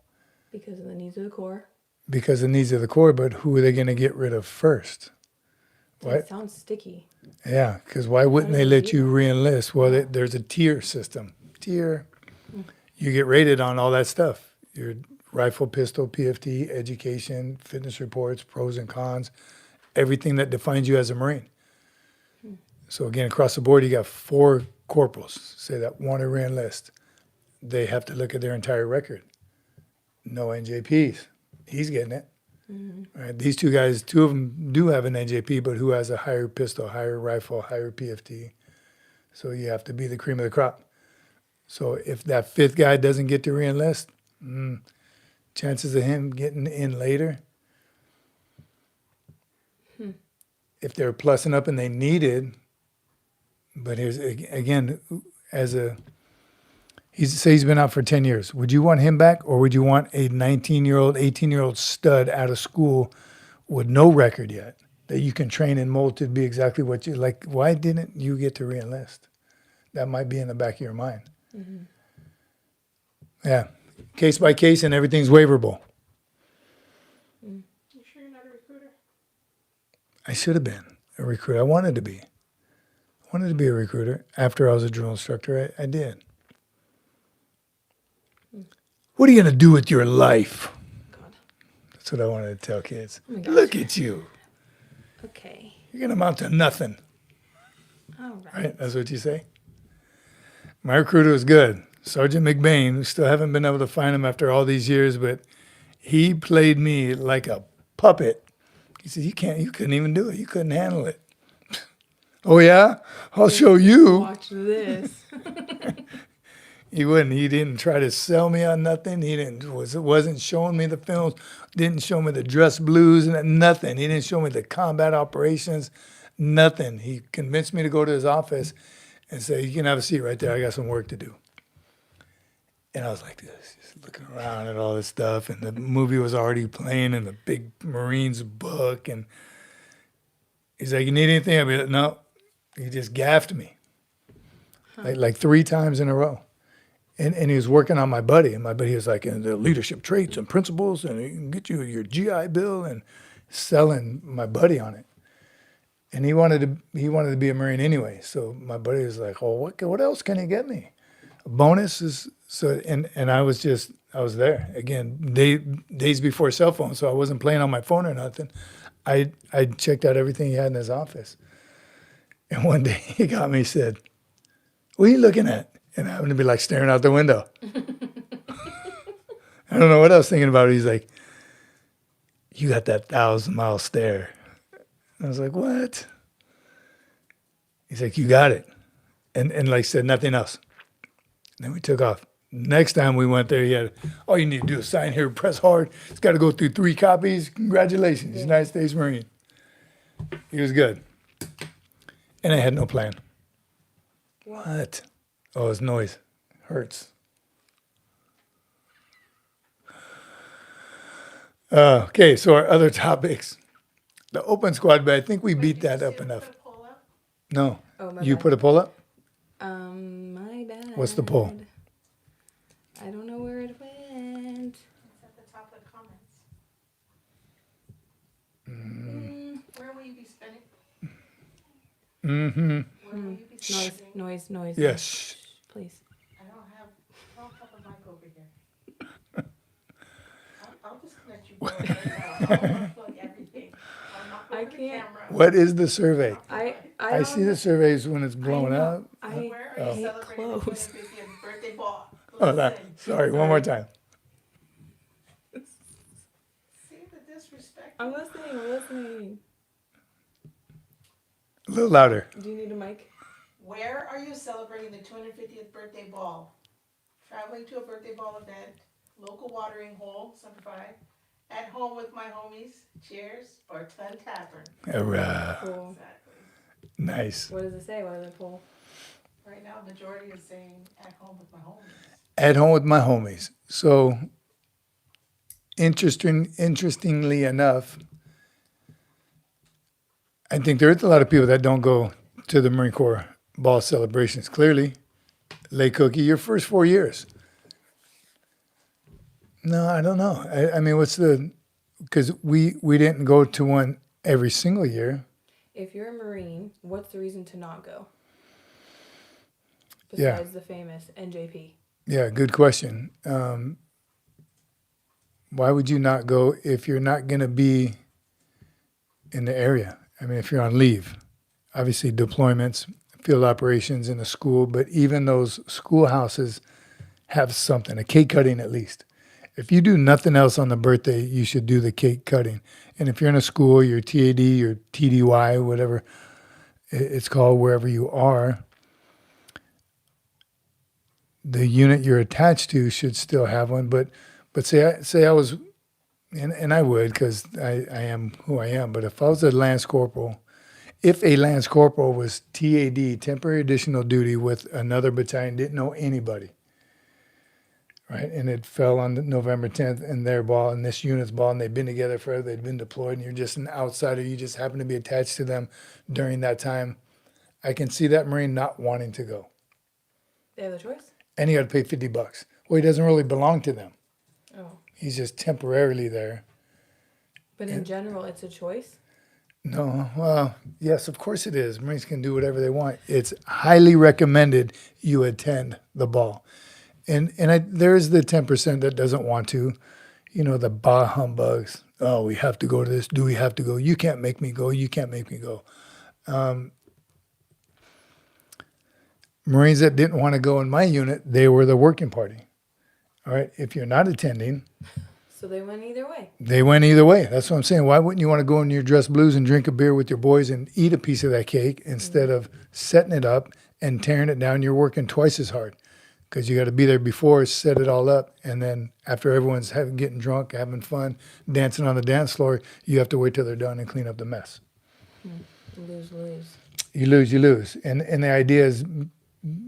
Because of the needs of the Corps. because of the needs of the Corps, but who are they going to get rid of first? Why? It sounds sticky. Yeah, because why wouldn't do they they let do you that? re-enlist? Well, there's a tier system. You get rated on all that stuff. Your rifle, pistol, PFT, education, fitness reports, pros and cons, everything that defines you as a Marine. So again, across the board, you got 4 corporals, say that want to re-enlist. They have to look at their entire record. No NJPs. He's getting it. All right, these 2 guys, 2 of them do have an NJP, but who has a higher pistol, higher rifle, higher PFT. So you have to be the cream of the crop. So if that 5th guy doesn't get to re-enlist, chances of him getting in later, if they're plussing up and they needed, but here's, again, he's been out for 10 years. Would you want him back, or would you want a 19-year-old, 18-year-old stud out of school with no record yet that you can train and mold to be exactly what you like? Why didn't you get to re-enlist? That might be in the back of your mind. Yeah, case by case, and everything's waiverable. You sure you're not a recruiter? I should have been a recruiter. I wanted to be. I wanted to be a recruiter. After I was a drill instructor, I did. What are you going to do with your life? God. That's what I wanted to tell kids. Oh my gosh. Look at you. Okay. You're going to amount to nothing. All right. Right? That's what you say? My recruiter was good. Sergeant McBain, we still haven't been able to find him after all these years, but he played me like a puppet. He said, you couldn't even do it. You couldn't handle it. Oh, yeah? I'll show you. Watch this. He wouldn't. He didn't try to sell me on nothing. Wasn't showing me the films. Didn't show me the dress blues and nothing. He didn't show me the combat operations. Nothing. He convinced me to go to his office and say, you can have a seat right there. I got some work to do. And I was like this, just looking around at all this stuff. And the movie was already playing in the big Marines book. And he's like, you need anything? I'd be like, no. He just gaffed me like 3 times in a row. And he was working on my buddy. And my buddy was like, the leadership traits and principles. And he can get you your GI Bill, and selling my buddy on it. And he wanted to be a Marine anyway. So my buddy was like, oh, what else can he get me? A bonus is so, and I was there again, days before cell phones. So I wasn't playing on my phone or nothing. I checked out everything he had in his office. And one day he got me, he said, "What are you looking at?" And I happened to be like staring out the window. I don't know what I was thinking about. He's like, "You got that 1,000-mile stare." I was like, "What?" He's like, "You got it." And like said nothing else. And then we took off. Next time we went there, he had, "All you need to do is sign here, press hard. It's got to go through 3 copies. Congratulations, United States Marine." He was good. And I had no plan. What? Oh, his noise hurts. Okay, so our other topics. The open squad, but I think we beat that up enough. Put a poll up? No. Oh, my You bad. put a poll up? My bad. What's the poll? I don't know where it went. It's at the top of the comments. Mm, Where will you be spending? Mm-hmm. Where will you be spending? noise. Yes. Please. I don't have a mic over here. I'll disconnect you both right now. I'll unplug everything. I'll knock I over the can't- camera. What is the survey? I see the surveys when it's blowing know. up. Where are Oh. you celebrating the Close. 250th birthday ball? Oh, that, Listen, sorry, one more time. see the disrespect? I'm listening. A little louder. Do you need a mic? Where are you celebrating the 250th birthday ball? Traveling to a birthday ball event, local watering hole, simplified, at home with my homies, cheers, or Ton Tavern. Hurrah. Cool. Exactly. Nice. What does it say? What does it pull? Right now, majority is saying at home with my homies. At home with my homies. So, interestingly enough, I think there is a lot of people that don't go to the Marine Corps ball celebrations. Clearly, Lay Cookie, your first 4 years. No, I don't know. I mean, because we didn't go to one every single year. If you're a Marine, what's the reason to not go? Yeah. Besides the famous NJP. Yeah, good question. Why would you not go if you're not going to be in the area? I mean, if you're on leave, obviously deployments, field operations in a school, but even those schoolhouses have something, a cake cutting at least. If you do nothing else on the birthday, you should do the cake cutting. And if you're in a school, your TAD, your TDY, whatever it's called, wherever you are, the unit you're attached to should still have one. But say I was, and I would because I am who I am. But if I was a Lance Corporal, if a Lance Corporal was TAD, temporary additional duty with another battalion, didn't know anybody, right? And it fell on November 10th in their ball and this unit's ball, and they've been together forever, they've been deployed, and you're just an outsider, you just happen to be attached to them during that time, I can see that Marine not wanting to go. They have the choice? And he got to pay $50. Well, he doesn't really belong to them. Oh. He's just temporarily there. But in general, it's a choice? No, well, yes, of course it is. Marines can do whatever they want. It's highly recommended you attend the ball. And there's the 10% that doesn't want to, the bah humbugs. Oh, we have to go to this. Do we have to go? You can't make me go. You can't make me go. Marines that didn't want to go in my unit, they were the working party. All right, if you're not attending, So they went either way. they went either way. That's what I'm saying. Why wouldn't you want to go in your dress blues and drink a beer with your boys and eat a piece of that cake instead of setting it up and tearing it down? You're working twice as hard because you got to be there before, set it all up, and then after everyone's getting drunk, having fun, dancing on the dance floor, you have to wait till they're done and clean up the mess. Lose. You lose. And the idea is,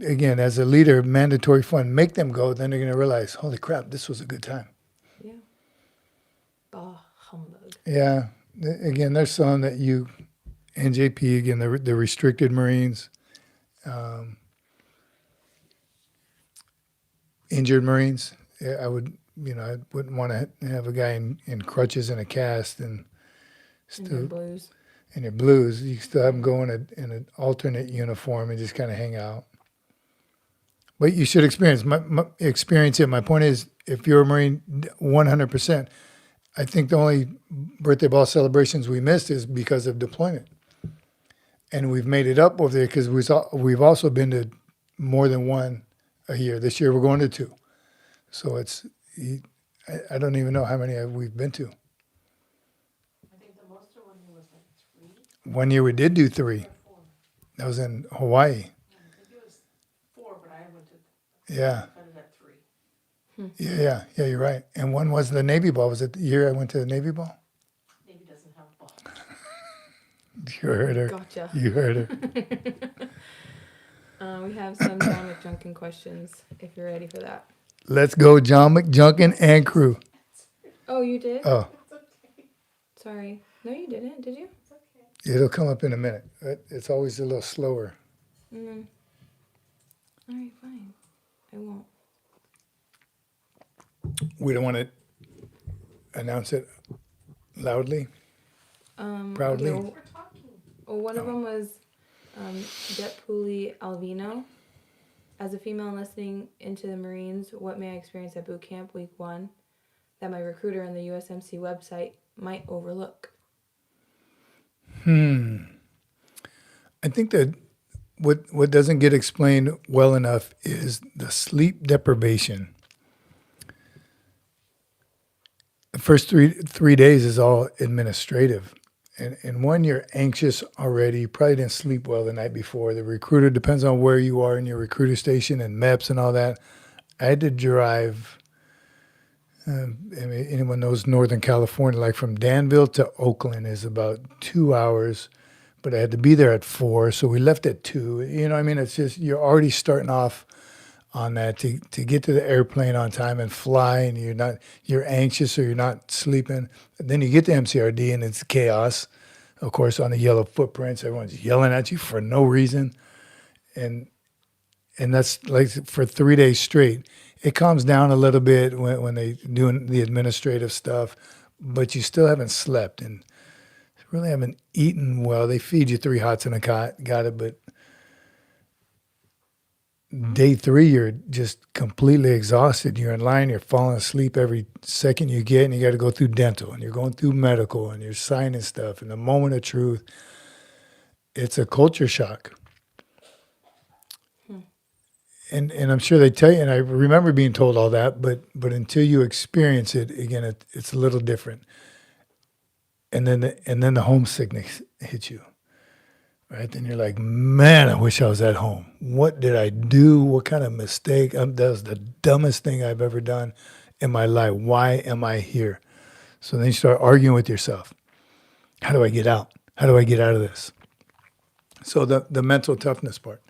again, as a leader, mandatory fun. Make them go, then they're going to realize, holy crap, this was a good time. Yeah. Bah humbug. Yeah. Again, there's some that NJP, again, the restricted Marines, injured Marines. I wouldn't want to have a guy in crutches and a cast and And still your blues. in your blues. You still have them go in an alternate uniform and just kind of hang out. But you should experience it. My point is, if you're a Marine, 100%, I think the only birthday ball celebrations we missed is because of deployment. And we've made it up over there because we've also been to more than one a year. This year we're going to 2. So I don't even know how many we've been to. I think the most one year was like 3 One year we did do 3. or 4. That was in Hawaii. I think it was 4, but I went to Yeah. cut it at 3. Yeah, you're right. And one was the Navy ball. Was it the year I went to the Navy ball? Navy doesn't have a ball. You heard her. Gotcha. You heard her. We have some John McJunkin questions if you're ready for that. Let's go, John McJunkin and crew. Oh, you did? Oh, It's okay. Sorry. No, you didn't. Did you? It's okay. it'll come up in a minute. It's always a little slower. Mm. All right, fine. I won't. We don't want to announce it loudly. Proudly. okay, We're talking. well, one of them was Det Poolee Alvino. As a female enlisting into the Marines, what may I experience at boot camp week 1 that my recruiter on the USMC website might overlook? I think that what doesn't get explained well enough is the sleep deprivation. The first three days is all administrative. And when you're anxious already, you probably didn't sleep well the night before. The recruiter, depends on where you are in your recruiter station and MEPS and all that. I had to drive, anyone knows Northern California, like from Danville to Oakland is about 2 hours, but I had to be there at 4, so we left at 2. You know what I mean? It's just, you're already starting off on that to get to the airplane on time and fly, and you're anxious or you're not sleeping. And then you get to MCRD and it's chaos. Of course, on the yellow footprints, everyone's yelling at you for no reason. And that's like for 3 days straight. It calms down a little bit when they doing the administrative stuff, but you still haven't slept and really haven't eaten well. They feed you 3 hots and a cot, got it, but day 3, you're just completely exhausted. You're in line, you're falling asleep every second you get, and you got to go through dental, and you're going through medical, and you're signing stuff, and the moment of truth, it's a culture shock. And I'm sure they tell you, and I remember being told all that, but until you experience it, again, it's a little different. And then the homesickness hits you. Right? Then you're like, man, I wish I was at home. What did I do? What kind of mistake? That was the dumbest thing I've ever done in my life. Why am I here? So then you start arguing with yourself. How do I get out? How do I get out of this? So the mental toughness part.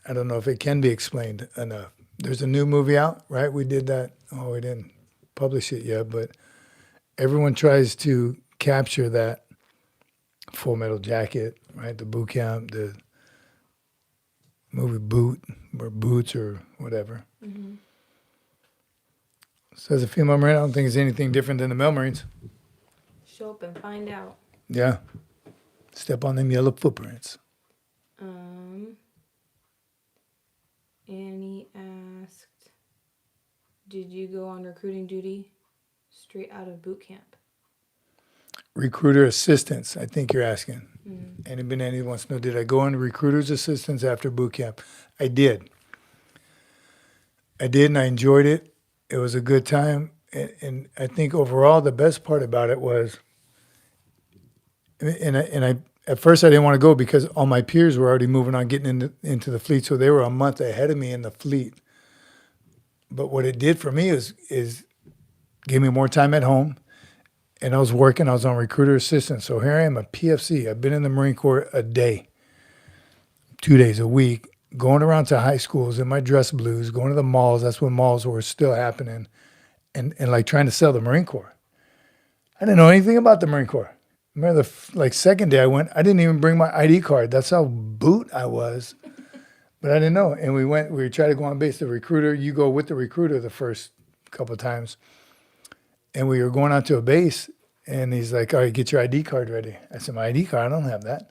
I don't know if it can be explained enough. There's a new movie out, right? We did that. Oh, we didn't publish it yet, but everyone tries to capture that. Full Metal Jacket, right? The boot camp, the movie Boot, or Boots, or whatever. Mm-hmm. So as a female Marine, I don't think it's anything different than the male Marines. Show up and find out. Yeah. Step on them yellow footprints. Annie asked, did you go on recruiting duty straight out of boot camp? Recruiter assistance, I think you're asking. Anybody wants to know, did I go on recruiter's assistance after boot camp? I did. And I enjoyed it. It was a good time. And I think overall the best part about it was, I at first I didn't want to go because all my peers were already moving on, getting into the fleet, so they were a month ahead of me in the fleet. But what it did for me is gave me more time at home. And I was on recruiter assistant. So here I am, a PFC. I've been in the Marine Corps a day, 2 days a week, going around to high schools in my dress blues, going to the malls. That's when malls were still happening. And like trying to sell the Marine Corps. I didn't know anything about the Marine Corps. Remember the second day I went, I didn't even bring my ID card. That's how boot I was. But I didn't know. And we tried to go on base. The recruiter, you go with the recruiter the first couple of times. And we were going out to a base, and he's like, all right, get your ID card ready. I said, my ID card? I don't have that.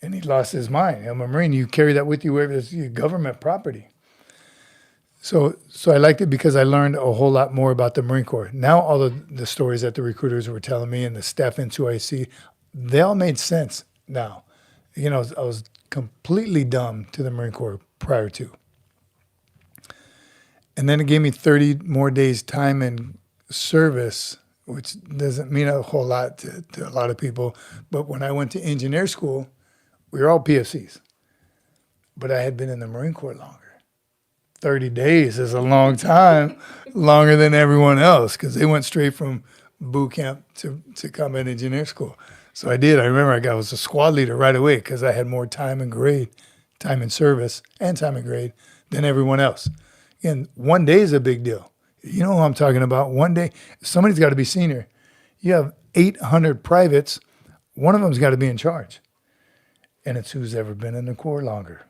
And he lost his mind. I'm a Marine. You carry that with you wherever it's your government property. So I liked it because I learned a whole lot more about the Marine Corps. Now all of the stories that the recruiters were telling me and the staff into I see, they all made sense now. You know, I was completely dumb to the Marine Corps prior to. And then it gave me 30 more days time in service, which doesn't mean a whole lot to a lot of people. But when I went to engineer school, we were all PFCs. But I had been in the Marine Corps longer. 30 days is a long time, longer than everyone else, because they went straight from boot camp to combat engineer school. So I did. I remember I was a squad leader right away because I had more time and grade, time in service and time and grade than everyone else. And 1 day is a big deal. You know who I'm talking about. 1 day, somebody's got to be senior. You have 800 privates. One of them's got to be in charge. And it's who's ever been in the Corps longer.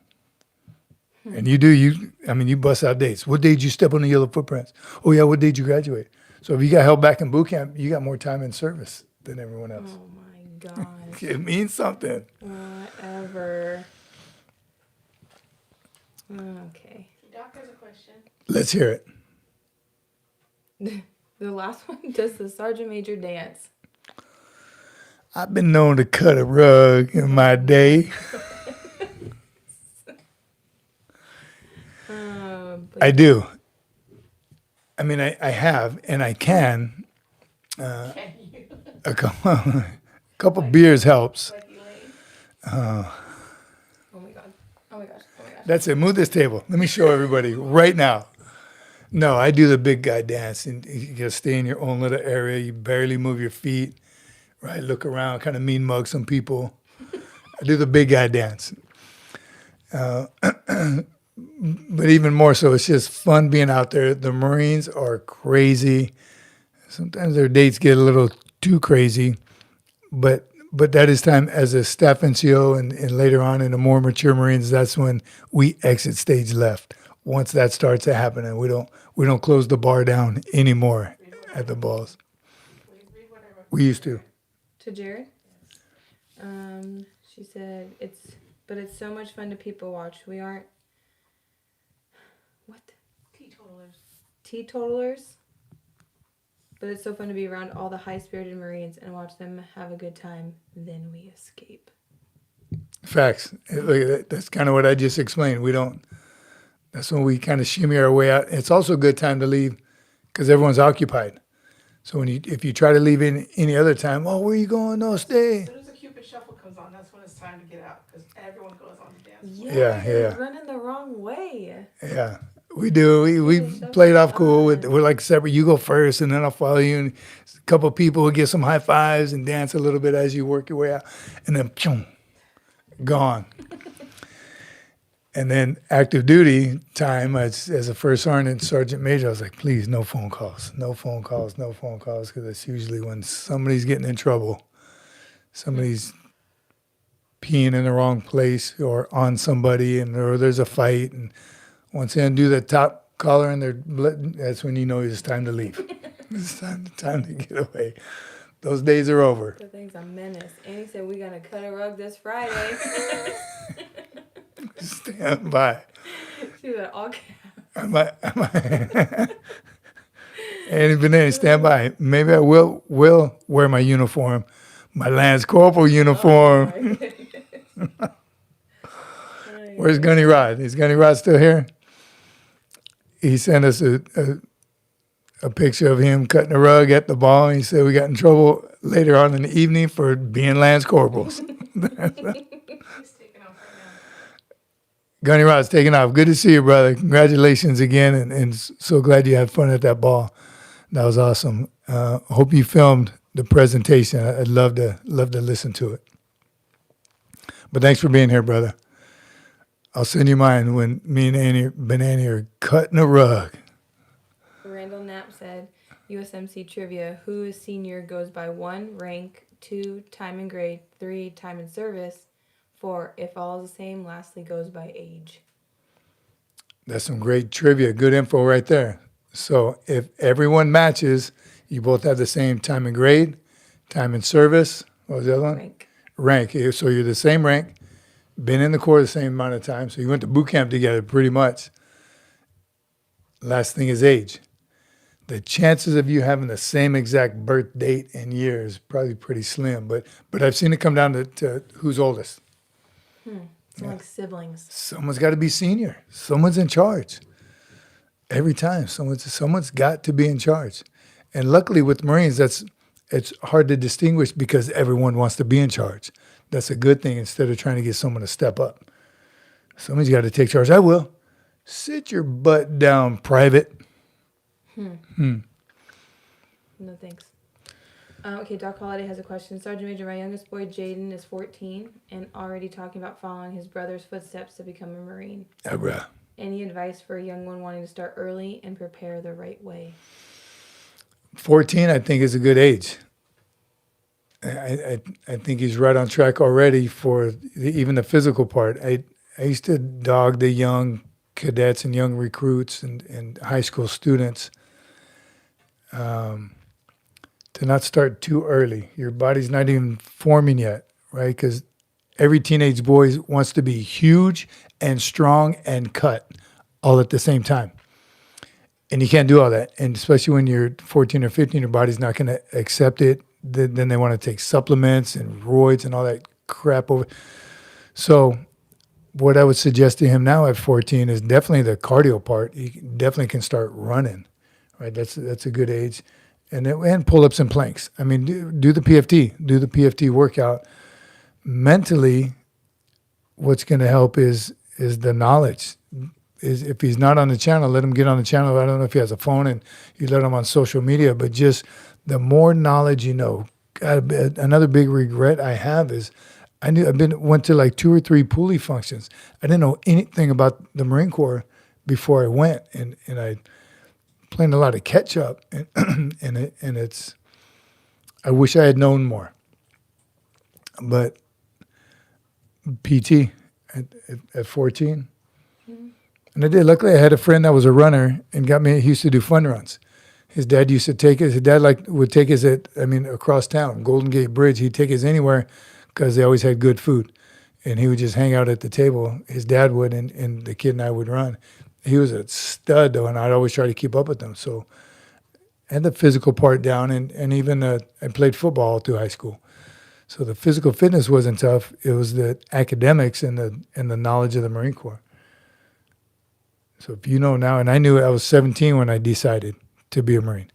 And you bust out dates. What day did you step on the yellow footprints? Oh, yeah, what day did you graduate? So if you got held back in boot camp, you got more time in service than everyone else. Oh my gosh. It means something. Whatever. Okay. Doc has a question. Let's hear it. The last one, does the sergeant major dance? I've been known to cut a rug in my day. I do. I mean, I have, and I can. Can you? A couple beers helps. Like Elaine? Oh my god. Oh my gosh. Oh my gosh. That's it. Move this table. Let me show everybody right now. No, I do the big guy dance, and you just stay in your own little area. You barely move your feet, right? Look around, kind of mean mug some people. I do the big guy dance. But even more so, it's just fun being out there. The Marines are crazy. Sometimes their dates get a little too crazy, but that is time as a staff NCO and later on in the more mature Marines, that's when we exit stage left. Once that starts to happen, and we don't close the bar down anymore at the balls. We used to. To Jared? She said it's so much fun to people watch. We aren't what? Teetotalers. But it's so fun to be around all the high-spirited Marines and watch them have a good time. Then we escape. Facts. That's kind of what I just explained. That's when we kind of shimmy our way out. It's also a good time to leave because everyone's occupied. So if you try to leave in any other time, where are you going? No, stay. As soon as the Cupid Shuffle comes on, that's when it's time to get out because everyone goes on the dance floor. Yeah, Yeah. you're running the wrong way. Yeah, we do. We play it off cool. We're like separate. You go first, and then I'll follow you. And a couple people will give some high fives and dance a little bit as you work your way out, and then pshum, gone. And then active duty time as a first sergeant, sergeant major, I was like, please, no phone calls, because that's usually when somebody's getting in trouble. Somebody's peeing in the wrong place or on somebody, or there's a fight. And once they undo the top collar and that's when you know it's time to leave. It's time to get away. Those days are over. The thing's a menace. Annie said we're gonna cut a rug this Friday. Stand by. She said all caps. Annie Benet, stand by. Maybe I will wear my uniform, my Lance Corporal uniform. Oh, my goodness. Where's Gunny Rod? Is Gunny Rod still here? He sent us a picture of him cutting a rug at the ball. And he said we got in trouble later on in the evening for being Lance Corporals. He's taking off right now. Gunny Rod's taking off. Good to see you, brother. Congratulations again, and so glad you had fun at that ball. That was awesome. Hope you filmed the presentation. I'd love to listen to it. But thanks for being here, brother. I'll send you mine when me and Annie are cutting a rug. Randall Knapp said, USMC trivia, who is senior goes by 1, rank, 2, time and grade, 3, time and service, 4, if all is the same, lastly goes by age. That's some great trivia. Good info right there. So if everyone matches, you both have the same time and grade, time and service. What was the other one? Rank. So you're the same rank, been in the Corps the same amount of time. So you went to boot camp together pretty much. Last thing is age. The chances of you having the same exact birth date and year is probably pretty slim, but I've seen it come down to who's oldest. It's like siblings. Someone's got to be senior. Someone's in charge. Every time, someone's got to be in charge. And luckily with Marines, it's hard to distinguish because everyone wants to be in charge. That's a good thing instead of trying to get someone to step up. Somebody's got to take charge. I will. Sit your butt down, private. No thanks. Okay, Doc Holliday has a question. Sergeant Major, my youngest boy Jaden is 14 and already talking about following his brother's footsteps to become a Marine. Any advice for a young one wanting to start early and prepare the right way? 14, I think, is a good age. I think he's right on track already for even the physical part. I used to dog the young cadets and young recruits and high school students to not start too early. Your body's not even forming yet, right? Because every teenage boy wants to be huge and strong and cut all at the same time. And you can't do all that. And especially when you're 14 or 15, your body's not going to accept it. Then they want to take supplements and roids and all that crap over. So what I would suggest to him now at 14 is definitely the cardio part. He definitely can start running, right? That's a good age. And pull-ups and planks. I mean, do the PFT. Do the PFT workout. Mentally, what's going to help is the knowledge. Is if he's not on the channel, let him get on the channel. I don't know if he has a phone and you let him on social media, but just the more knowledge you know. God, another big regret I have is went to like 2 or 3 Poolee functions. I didn't know anything about the Marine Corps before I went, and I playing a lot of catch up, and it's. I wish I had known more. But PT at 14. And I did. Luckily, I had a friend that was a runner and got me. He used to do fun runs. His dad used to take us. His dad would take us across town, Golden Gate Bridge. He'd take us anywhere because they always had good food, and he would just hang out at the table. His dad would, and the kid and I would run. He was a stud though, and I'd always try to keep up with him. So I had the physical part down, and even I played football all through high school. So the physical fitness wasn't tough. It was the academics and the knowledge of the Marine Corps. So if you know now, and I knew I was 17 when I decided to be a Marine.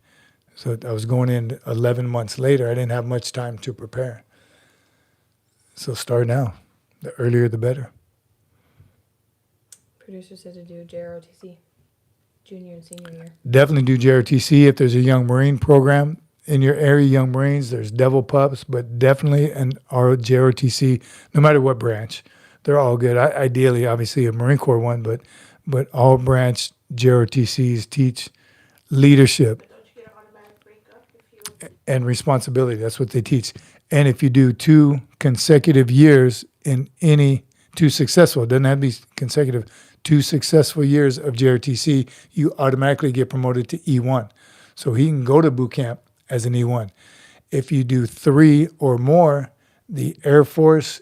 So I was going in 11 months later. I didn't have much time to prepare. So start now. The earlier, the better. Producer said to do JROTC, junior and senior year. Definitely do JROTC if there's a young Marine program in your area, young Marines. There's Devil Pups, but definitely our JROTC, no matter what branch. They're all good. Ideally, obviously, a Marine Corps one, but all branch JROTCs teach leadership. But don't you get an automatic breakup if you... And responsibility. That's what they teach. And if you do 2 consecutive years in any 2 successful, it doesn't have to be consecutive, 2 successful years of JRTC, you automatically get promoted to E1. So he can go to boot camp as an E1. If you do 3 or more, the Air Force,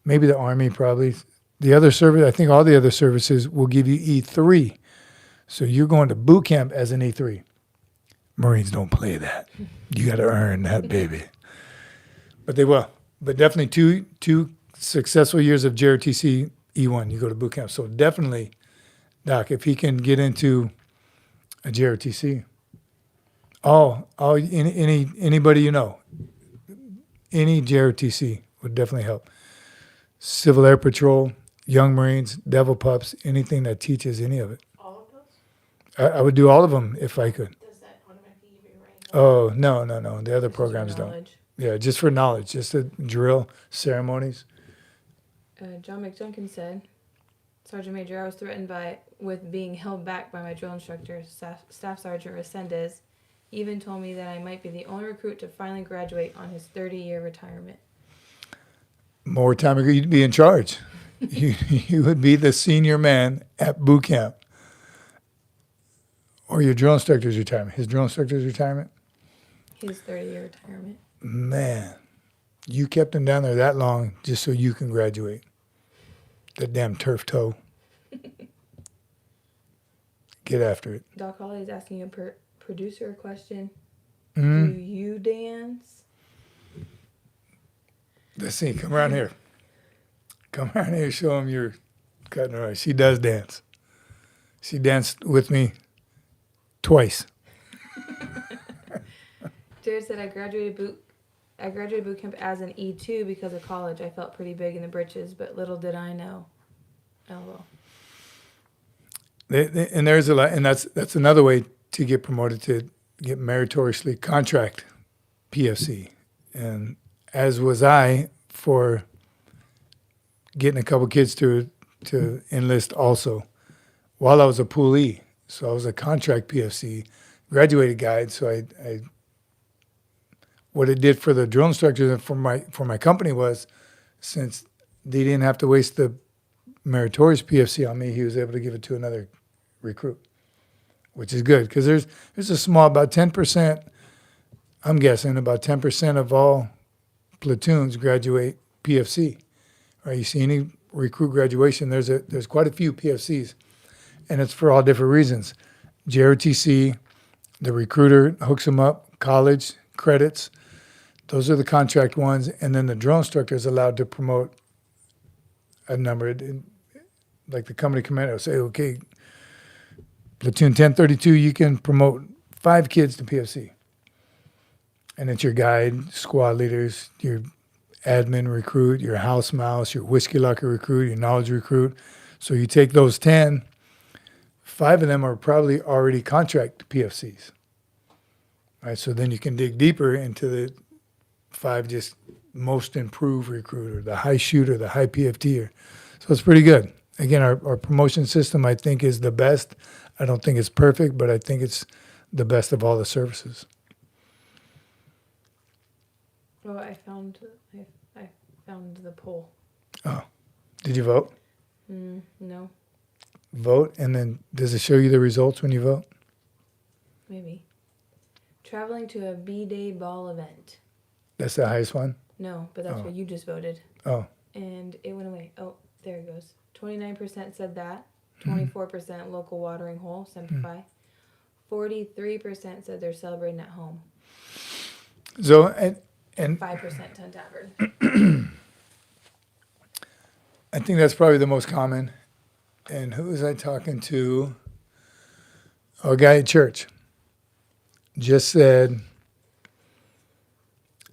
maybe the Army probably, the other service, I think all the other services will give you E3. So you're going to boot camp as an E3. Marines don't play that. You got to earn that, baby. But they will. But definitely 2 successful years of JRTC E1, you go to boot camp. So definitely, Doc, if he can get into a JRTC, anybody you know, any JRTC would definitely help. Civil Air Patrol, Young Marines, Devil Pups, anything that teaches any of it. All of those? I would do all of them if I could. Does that automatically give you a rank? Oh, no. The other Just programs don't. knowledge. Yeah, just for knowledge, just to drill ceremonies. John McJunkin said, Sergeant Major, I was threatened with being held back by my drill instructor, Staff Sergeant Resendez. He even told me that I might be the only recruit to finally graduate on his 30-year retirement. More time ago, you'd be in charge. You would be the senior man at boot camp. Or your drill instructor's retirement. His drill instructor's retirement? His 30-year retirement. Man, you kept him down there that long just so you can graduate. That damn turf toe. get after it. Doc Holly is asking you a producer question. Mm. Do you dance? Let's see. Come around here. Come around here. Show him you're cutting her right. She does dance. She danced with me twice. Jared said, I graduated boot camp as an E2 because of college. I felt pretty big in the britches, but little did I know. LOL. And there's a lot, and that's another way to get promoted, to get meritoriously contract PFC. And as was I for getting a couple kids to enlist also while I was a Poolee. So I was a contract PFC, graduated guide. So I what it did for the drill instructors and for my company was, since they didn't have to waste the meritorious PFC on me, he was able to give it to another recruit, which is good, because there's a small, about 10%, I'm guessing about 10% of all platoons graduate PFC. Right? You see any recruit graduation, there's quite a few PFCs, and it's for all different reasons. JROTC, the recruiter hooks them up, college credits, those are the contract ones, and then the drill instructor is allowed to promote a number. Like the company commander will say, okay, platoon 1032, you can promote 5 kids to PFC. And it's your guide, squad leaders, your admin recruit, your house mouse, your whiskey locker recruit, your knowledge recruit. So you take those 10, 5 of them are probably already contract PFCs. Right, so then you can dig deeper into the 5 just most improved recruiter, the high shooter, the high PFTer. So it's pretty good. Again, our promotion system, I think, is the best. I don't think it's perfect, but I think it's the best of all the services. Oh, I found the poll. Oh, did you vote? No, Vote, and then does it show you the results when you vote? maybe. Traveling to a B-Day ball event. That's the highest one? No, but that's what you just voted. Oh, And it went away. Oh, there it goes. 29% said that. 24% local watering hole, Semper Fi. 43% said they're celebrating at home. so, and 5% Ton Tavern. I think that's probably the most common. And who was I talking to? Oh, a guy at church just said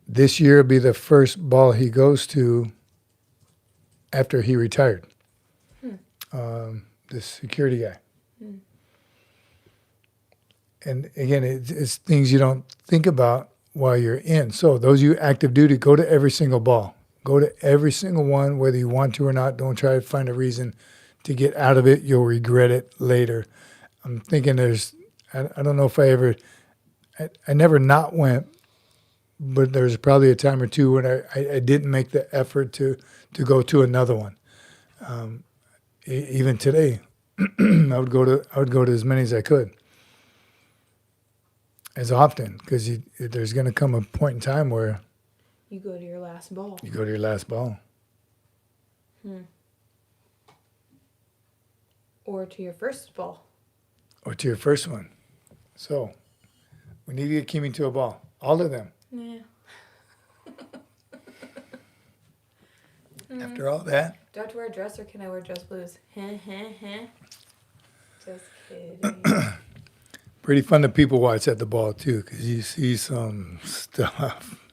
this year will be the first ball he goes to after he retired. The security guy. And again, it's things you don't think about while you're in. So those of you active duty, go to every single ball. Go to every single one, whether you want to or not. Don't try to find a reason to get out of it. You'll regret it later. I'm thinking I don't know if I never not went, but there's probably a time or two when I didn't make the effort to go to another one. Even today, I would go to as many as I could, as often, because there's going to come a point in time where You go to your last ball. you go to your last ball. Or to your first ball. Or to your first one. So we need to get Kimi to a ball. All of them. Yeah. After all that. Do I have to wear a dress or can I wear dress blues? Just kidding. Pretty fun to people watch at the ball too, because you see some stuff.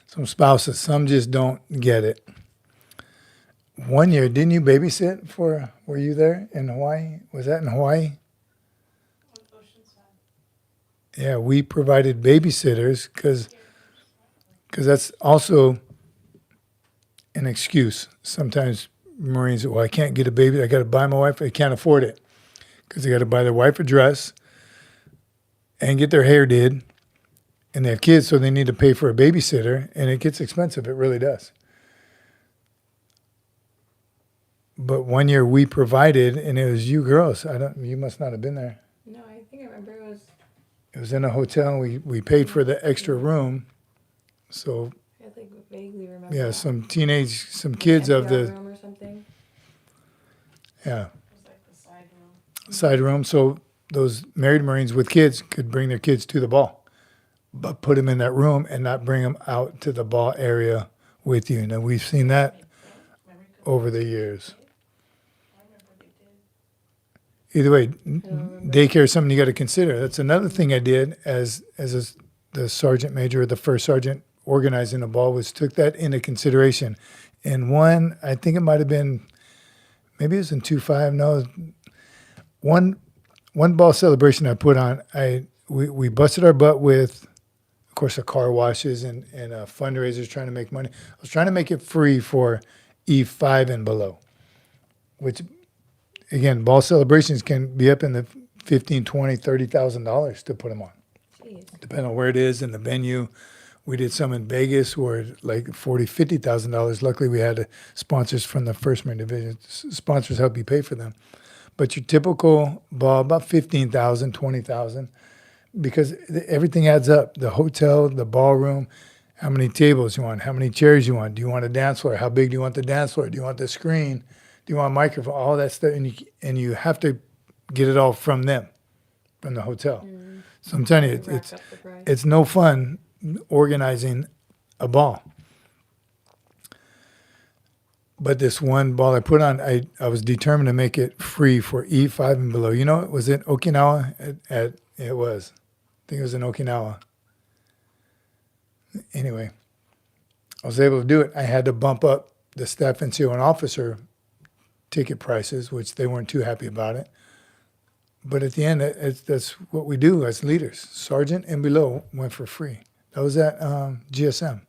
Some spouses, some just don't get it. One year, didn't you babysit were you there in Hawaii? Was that in Hawaii? Yeah, we provided babysitters because that's also an excuse. Sometimes Marines say, well, I can't get a baby. I got to buy my wife. I can't afford it because they got to buy their wife a dress and get their hair did. And they have kids, so they need to pay for a babysitter. And it gets expensive. It really does. But one year we provided, and it was you girls. You must not have been there. No, I think I remember it was. It was in a hotel. We paid for the extra room. So I like vaguely remember. yeah, that. some kids of NPR the room or something. yeah It was like the side room. side room. So those married Marines with kids could bring their kids to the ball, but put them in that room and not bring them out to the ball area with you. Now we've seen that over the years. I remember they did. Either way, don't remember. daycare is something you got to consider. That's another thing I did as the sergeant major, or the first sergeant organizing the ball, was took that into consideration. And one, I think it might have been, maybe it was in 2-5. No, one ball celebration I put on. We busted our butt with, of course, the car washes and fundraisers trying to make money. I was trying to make it free for E5 and below, which, again, ball celebrations can be up in the $15,000, $20,000, $30,000 to put them on, Jeez. depending on where it is and the venue. We did some in Vegas where like $40,000, $50,000. Luckily, we had sponsors from the First Marine Division. Sponsors help you pay for them. But your typical ball, about $15,000, $20,000, because everything adds up. The hotel, the ballroom, how many tables you want, how many chairs you want. Do you want a dance floor? How big do you want the dance floor? Do you want the screen? Do you want a microphone? All that stuff. And you have to get it all from them, from the hotel. So I'm telling you, Rack up the price. it's no fun organizing a ball. But this one ball I put on, I was determined to make it free for E5 and below. You know, it was in Okinawa. It was. I think it was in Okinawa. Anyway, I was able to do it. I had to bump up the staff NCO and officer ticket prices, which they weren't too happy about it. But at the end, that's what we do as leaders. Sergeant and below went for free. That was at GSM,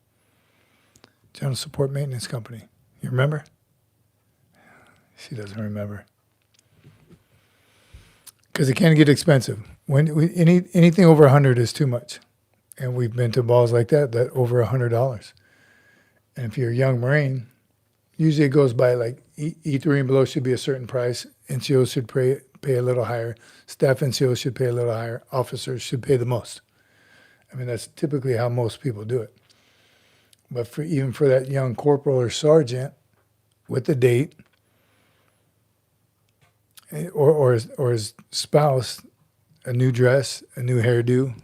General Support Maintenance Company. You remember? She doesn't remember. Because it can get expensive. Anything over 100 is too much. And we've been to balls like that over $100. And if you're a young Marine, usually it goes by like E3 and below should be a certain price. NCOs should pay a little higher. Staff NCOs should pay a little higher. Officers should pay the most. I mean, that's typically how most people do it. But even for that young corporal or sergeant with the date, or his spouse, a new dress, a new hairdo,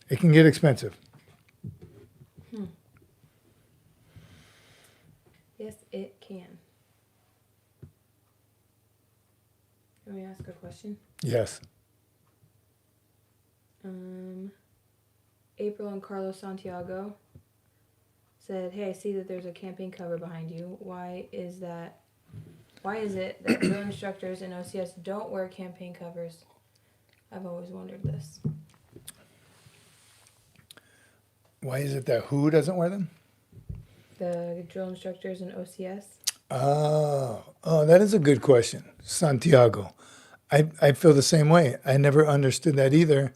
it can get expensive. Yes, it can. Let me ask a question. Yes. April and Carlos Santiago said, "Hey, I see that there's a campaign cover behind you. Why is that? Why is it that drill instructors in OCS don't wear campaign covers? I've always wondered this." Why is it that who doesn't wear them? The drill instructors in OCS. Oh, that is a good question. Santiago. I feel the same way. I never understood that either.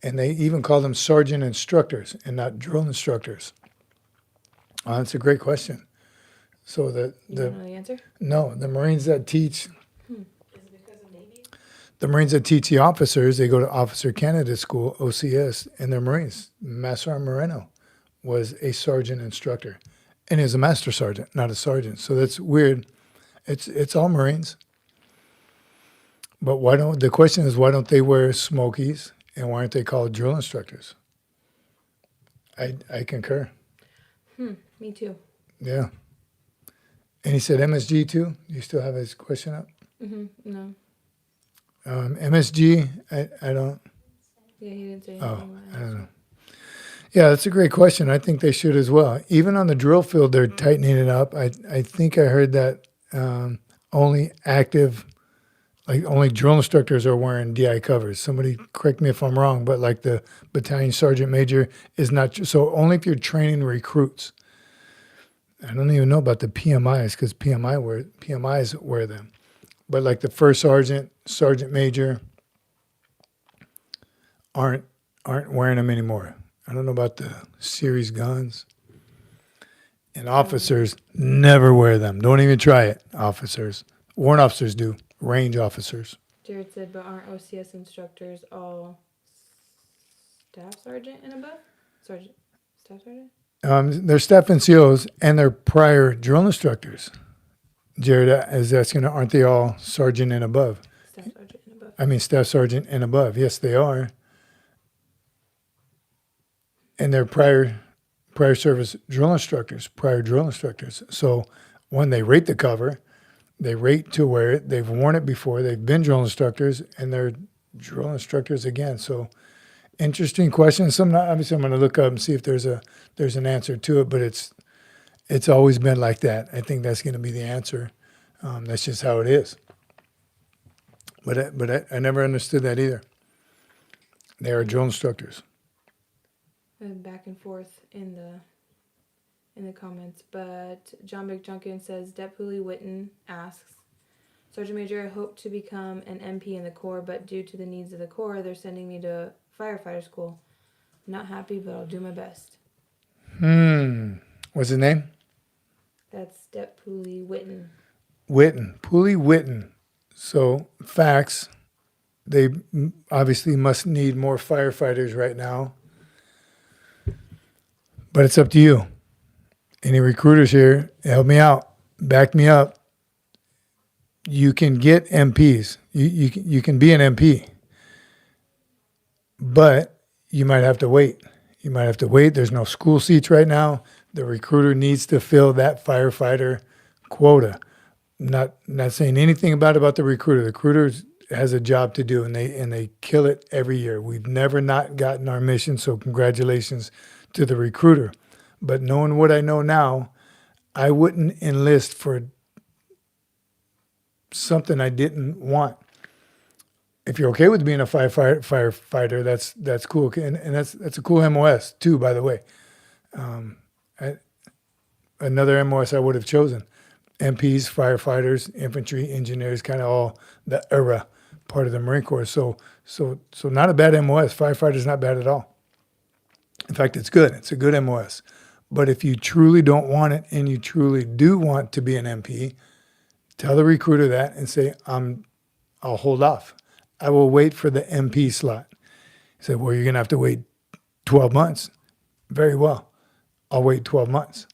And they even call them sergeant instructors and not drill instructors. Oh, that's a great question. So You don't know the answer? no, the Marines that teach, Is it because of Navy? the Marines that teach the officers, they go to Officer Candidate School, OCS, and they're Marines. Master Sergeant Moreno was a sergeant instructor. And he was a master sergeant, not a sergeant. So that's weird. It's all Marines. But the question is, why don't they wear smokies and why aren't they called drill instructors? I concur. Me too. Yeah. And he said MSG too? You still have his question up? No. MSG, I don't, Yeah, he didn't say anything. I don't know. Yeah, that's a great question. I think they should as well. Even on the drill field, they're tightening it up. I think I heard that only drill instructors are wearing DI covers. Somebody correct me if I'm wrong, but like the battalion sergeant major is not. So only if you're training recruits. I don't even know about the PMIs because PMIs wear them. But like the first sergeant, sergeant major aren't wearing them anymore. I don't know about the series guns. And officers never wear them. Don't even try it, officers. Warrant officers do. Range officers. Jared said, but aren't OCS instructors all staff sergeant and above? Staff sergeant? They're staff NCOs and they're prior drill instructors. Jared is asking, aren't they all sergeant and above? Staff sergeant and I mean, staff sergeant and above. Yes, they are. And they're prior service drill instructors, prior drill instructors. So when they rate the cover, they rate to wear it. They've worn it before. They've been drill instructors, and they're drill instructors again. So interesting question. Obviously, I'm going to look up and see if there's an answer to it. But it's always been like that. I think that's going to be the answer. That's just how it is. But I never understood that either. They are drill instructors. And back and forth in the comments, but John McJunkin says, Det Poolee Witten asks, Sergeant Major, I hope to become an MP in the Corps, but due to the needs of the Corps, they're sending me to firefighter school. I'm not happy, but I'll do my best. What's his name? That's Det Poolee Witten. Poolee Witten. So facts, they obviously must need more firefighters right now. But it's up to you. Any recruiters here, help me out, back me up. You can get MPs. You can be an MP. But you might have to wait. There's no school seats right now. The recruiter needs to fill that firefighter quota. Not saying anything about the recruiter. The recruiter has a job to do, and they kill it every year. We've never not gotten our mission, so congratulations to the recruiter. But knowing what I know now, I wouldn't enlist for something I didn't want. If you're okay with being a firefighter, that's cool, and that's a cool MOS too, by the way. Another MOS I would have chosen. MPs, firefighters, infantry, engineers, kind of all the URAH part of the Marine Corps. So not a bad MOS. Firefighter's not bad at all. In fact, it's good. It's a good MOS. But if you truly don't want it and you truly do want to be an MP, tell the recruiter that and say, I'll hold off. I will wait for the MP slot. He said, well, you're going to have to wait 12 months. Very well. I'll wait 12 months.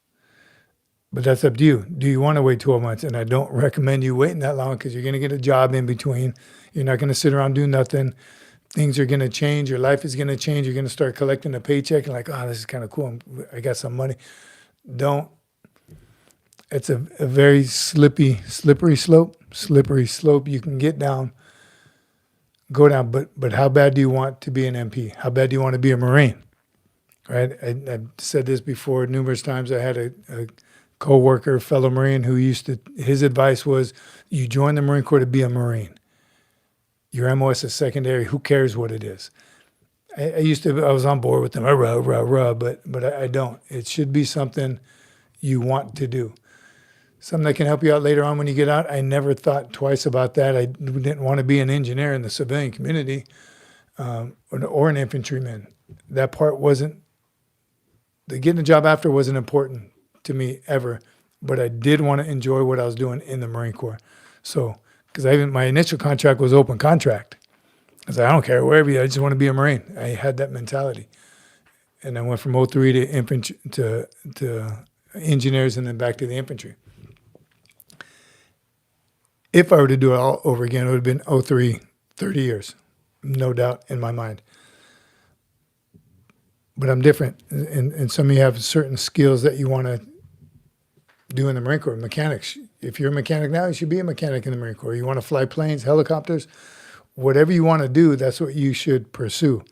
But that's up to you. Do you want to wait 12 months? And I don't recommend you waiting that long because you're going to get a job in between. You're not going to sit around doing nothing. Things are going to change. Your life is going to change. You're going to start collecting a paycheck and like, oh, this is kind of cool. I got some money. Don't. It's a very slippery slope. You can get down, go down. But how bad do you want to be an MP? How bad do you want to be a Marine? Right? I've said this before numerous times. I had a co-worker, fellow Marine, who his advice was, you join the Marine Corps to be a Marine. Your MOS is secondary. Who cares what it is? I was on board with them, but I don't. It should be something you want to do. Something that can help you out later on when you get out. I never thought twice about that. I didn't want to be an engineer in the civilian community or an infantryman. That part getting a job after wasn't important to me ever, but I did want to enjoy what I was doing in the Marine Corps. So, because my initial contract was open contract. I was like, I don't care, wherever you, I just want to be a Marine. I had that mentality. And I went from 03 to infantry to engineers and then back to the infantry. If I were to do it all over again, it would have been 03, 30 years, no doubt in my mind. But I'm different. And some of you have certain skills that you want to do in the Marine Corps. Mechanics. If you're a mechanic now, you should be a mechanic in the Marine Corps. You want to fly planes, helicopters, whatever you want to do, that's what you should pursue.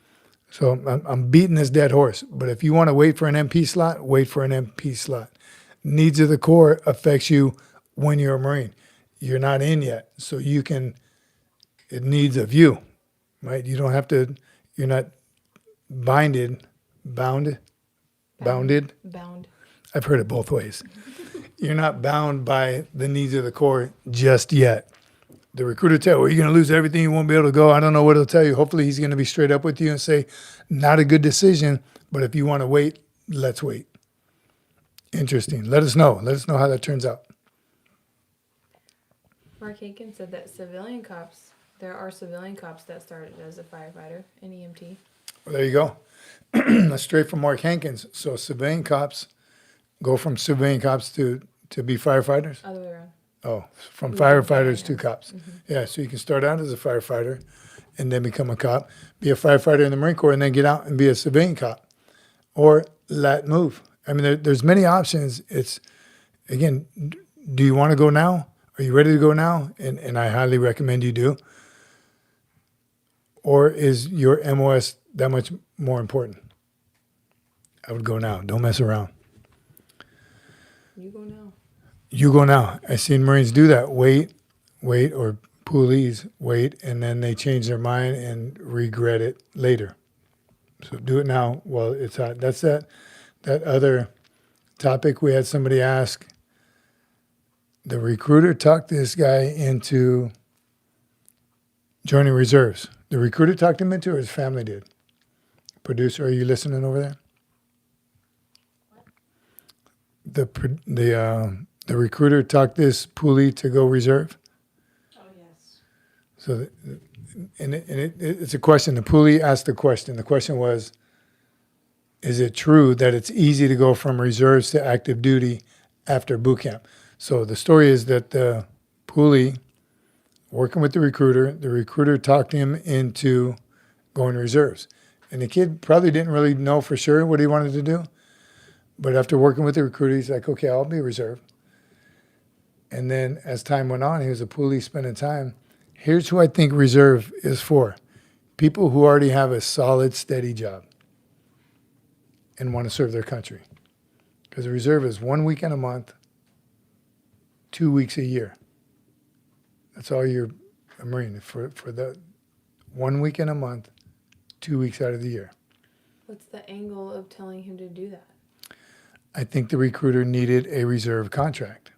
So I'm beating this dead horse. But if you want to wait for an MP slot, wait for an MP slot. Needs of the Corps affects you when you're a Marine. You're not in yet. So it needs of you, right? You don't have to, you're not bounded. I've heard it both ways. You're not bound by the needs of the Corps just yet. The recruiter tell you, well, you're going to lose everything. You won't be able to go. I don't know what he'll tell you. Hopefully he's going to be straight up with you and say, not a good decision, but if you want to wait, let's wait. Interesting. Let us know. Let us know how that turns out. Mark Haken said that there are civilian cops that started as a firefighter, an EMT. Well, there you go. That's straight from Mark Hankins. So civilian cops go from civilian cops to be firefighters? Other way around. Oh, from Yeah, firefighters to yeah. cops. Yeah, so you can start out as a firefighter and then become a cop, be a firefighter in the Marine Corps, and then get out and be a civilian cop or let move. I mean, there's many options. It's, again, do you want to go now? Are you ready to go now? And I highly recommend you do. Or is your MOS that much more important? I would go now. Don't mess around. You go now. You go now. I've seen Marines do that. Wait, or Poolees wait, and then they change their mind and regret it later. So do it now while it's hot. That's that other topic we had somebody ask. The recruiter talked this guy into joining reserves. The recruiter talked him into, or his family did? Producer, are you listening over there? The recruiter talked this Poolee to go reserve. Oh, yes. So, it's a question. The Poolee asked the question. The question was, is it true that it's easy to go from reserves to active duty after boot camp? So the story is that the Poolee, working with the recruiter talked him into going reserves. And the kid probably didn't really know for sure what he wanted to do. But after working with the recruiter, he's like, okay, I'll be a reserve. And then as time went on, he was a Poolee spending time. Here's who I think reserve is for. People who already have a solid, steady job and want to serve their country. Because a reserve is 1 weekend a month, 2 weeks a year. That's all you're a Marine for the 1 weekend a month, 2 weeks out of the year. What's the angle of telling him to do that? I think the recruiter needed a reserve contract.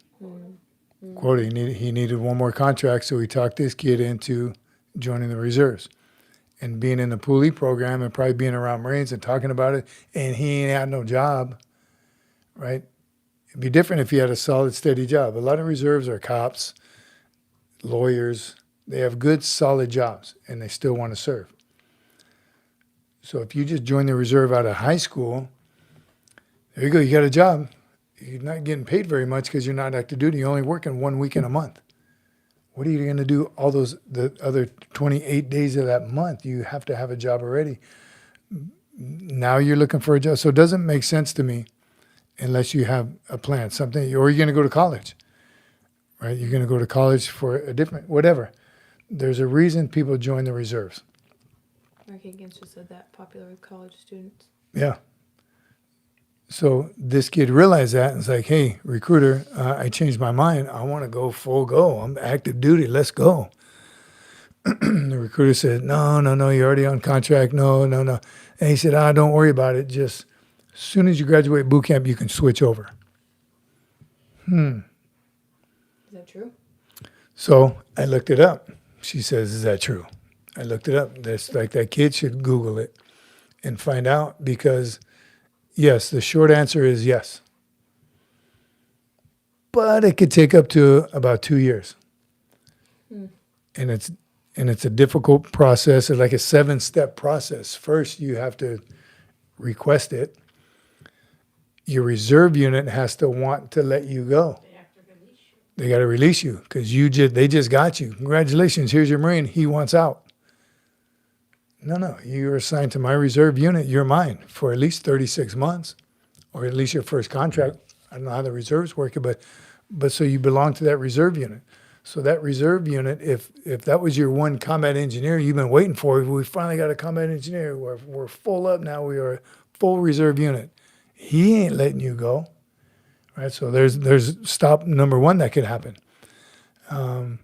Quote, he needed one more contract, so he talked this kid into joining the reserves and being in the Poolee program and probably being around Marines and talking about it, and he ain't had no job, right? It'd be different if he had a solid, steady job. A lot of reserves are cops, lawyers. They have good, solid jobs, and they still want to serve. So if you just join the reserve out of high school, there you go, you got a job. You're not getting paid very much because you're not active duty. You're only working 1 weekend a month. What are you going to do all the other 28 days of that month? You have to have a job already. Now you're looking for a job. So it doesn't make sense to me unless you have a plan, something, or you're going to go to college, right? You're going to go to college for a different, whatever. There's a reason people join the reserves. Working against just that popular with college students. Yeah. So this kid realized that and was like, hey, recruiter, I changed my mind. I want to go full go. I'm active duty. Let's go. The recruiter said, no, you're already on contract. No. And he said, don't worry about it. Just as soon as you graduate boot camp, you can switch over. Is that true? So I looked it up. She says, is that true? I looked it up. That's like that kid should Google it and find out because yes, the short answer is yes. But it could take up to about 2 years. And it's a difficult process. It's like a 7-step process. First, you have to request it. Your reserve unit has to want to let you go. They have to release you. They got to release you because they just got you. Congratulations, here's your Marine. He wants out. No, you're assigned to my reserve unit. You're mine for at least 36 months, or at least your first contract. I don't know how the reserves work, but so you belong to that reserve unit. So that reserve unit, if that was your one combat engineer you've been waiting for, we finally got a combat engineer. We're full up now. We are a full reserve unit. He ain't letting you go, right? So there's stop number one that could happen. And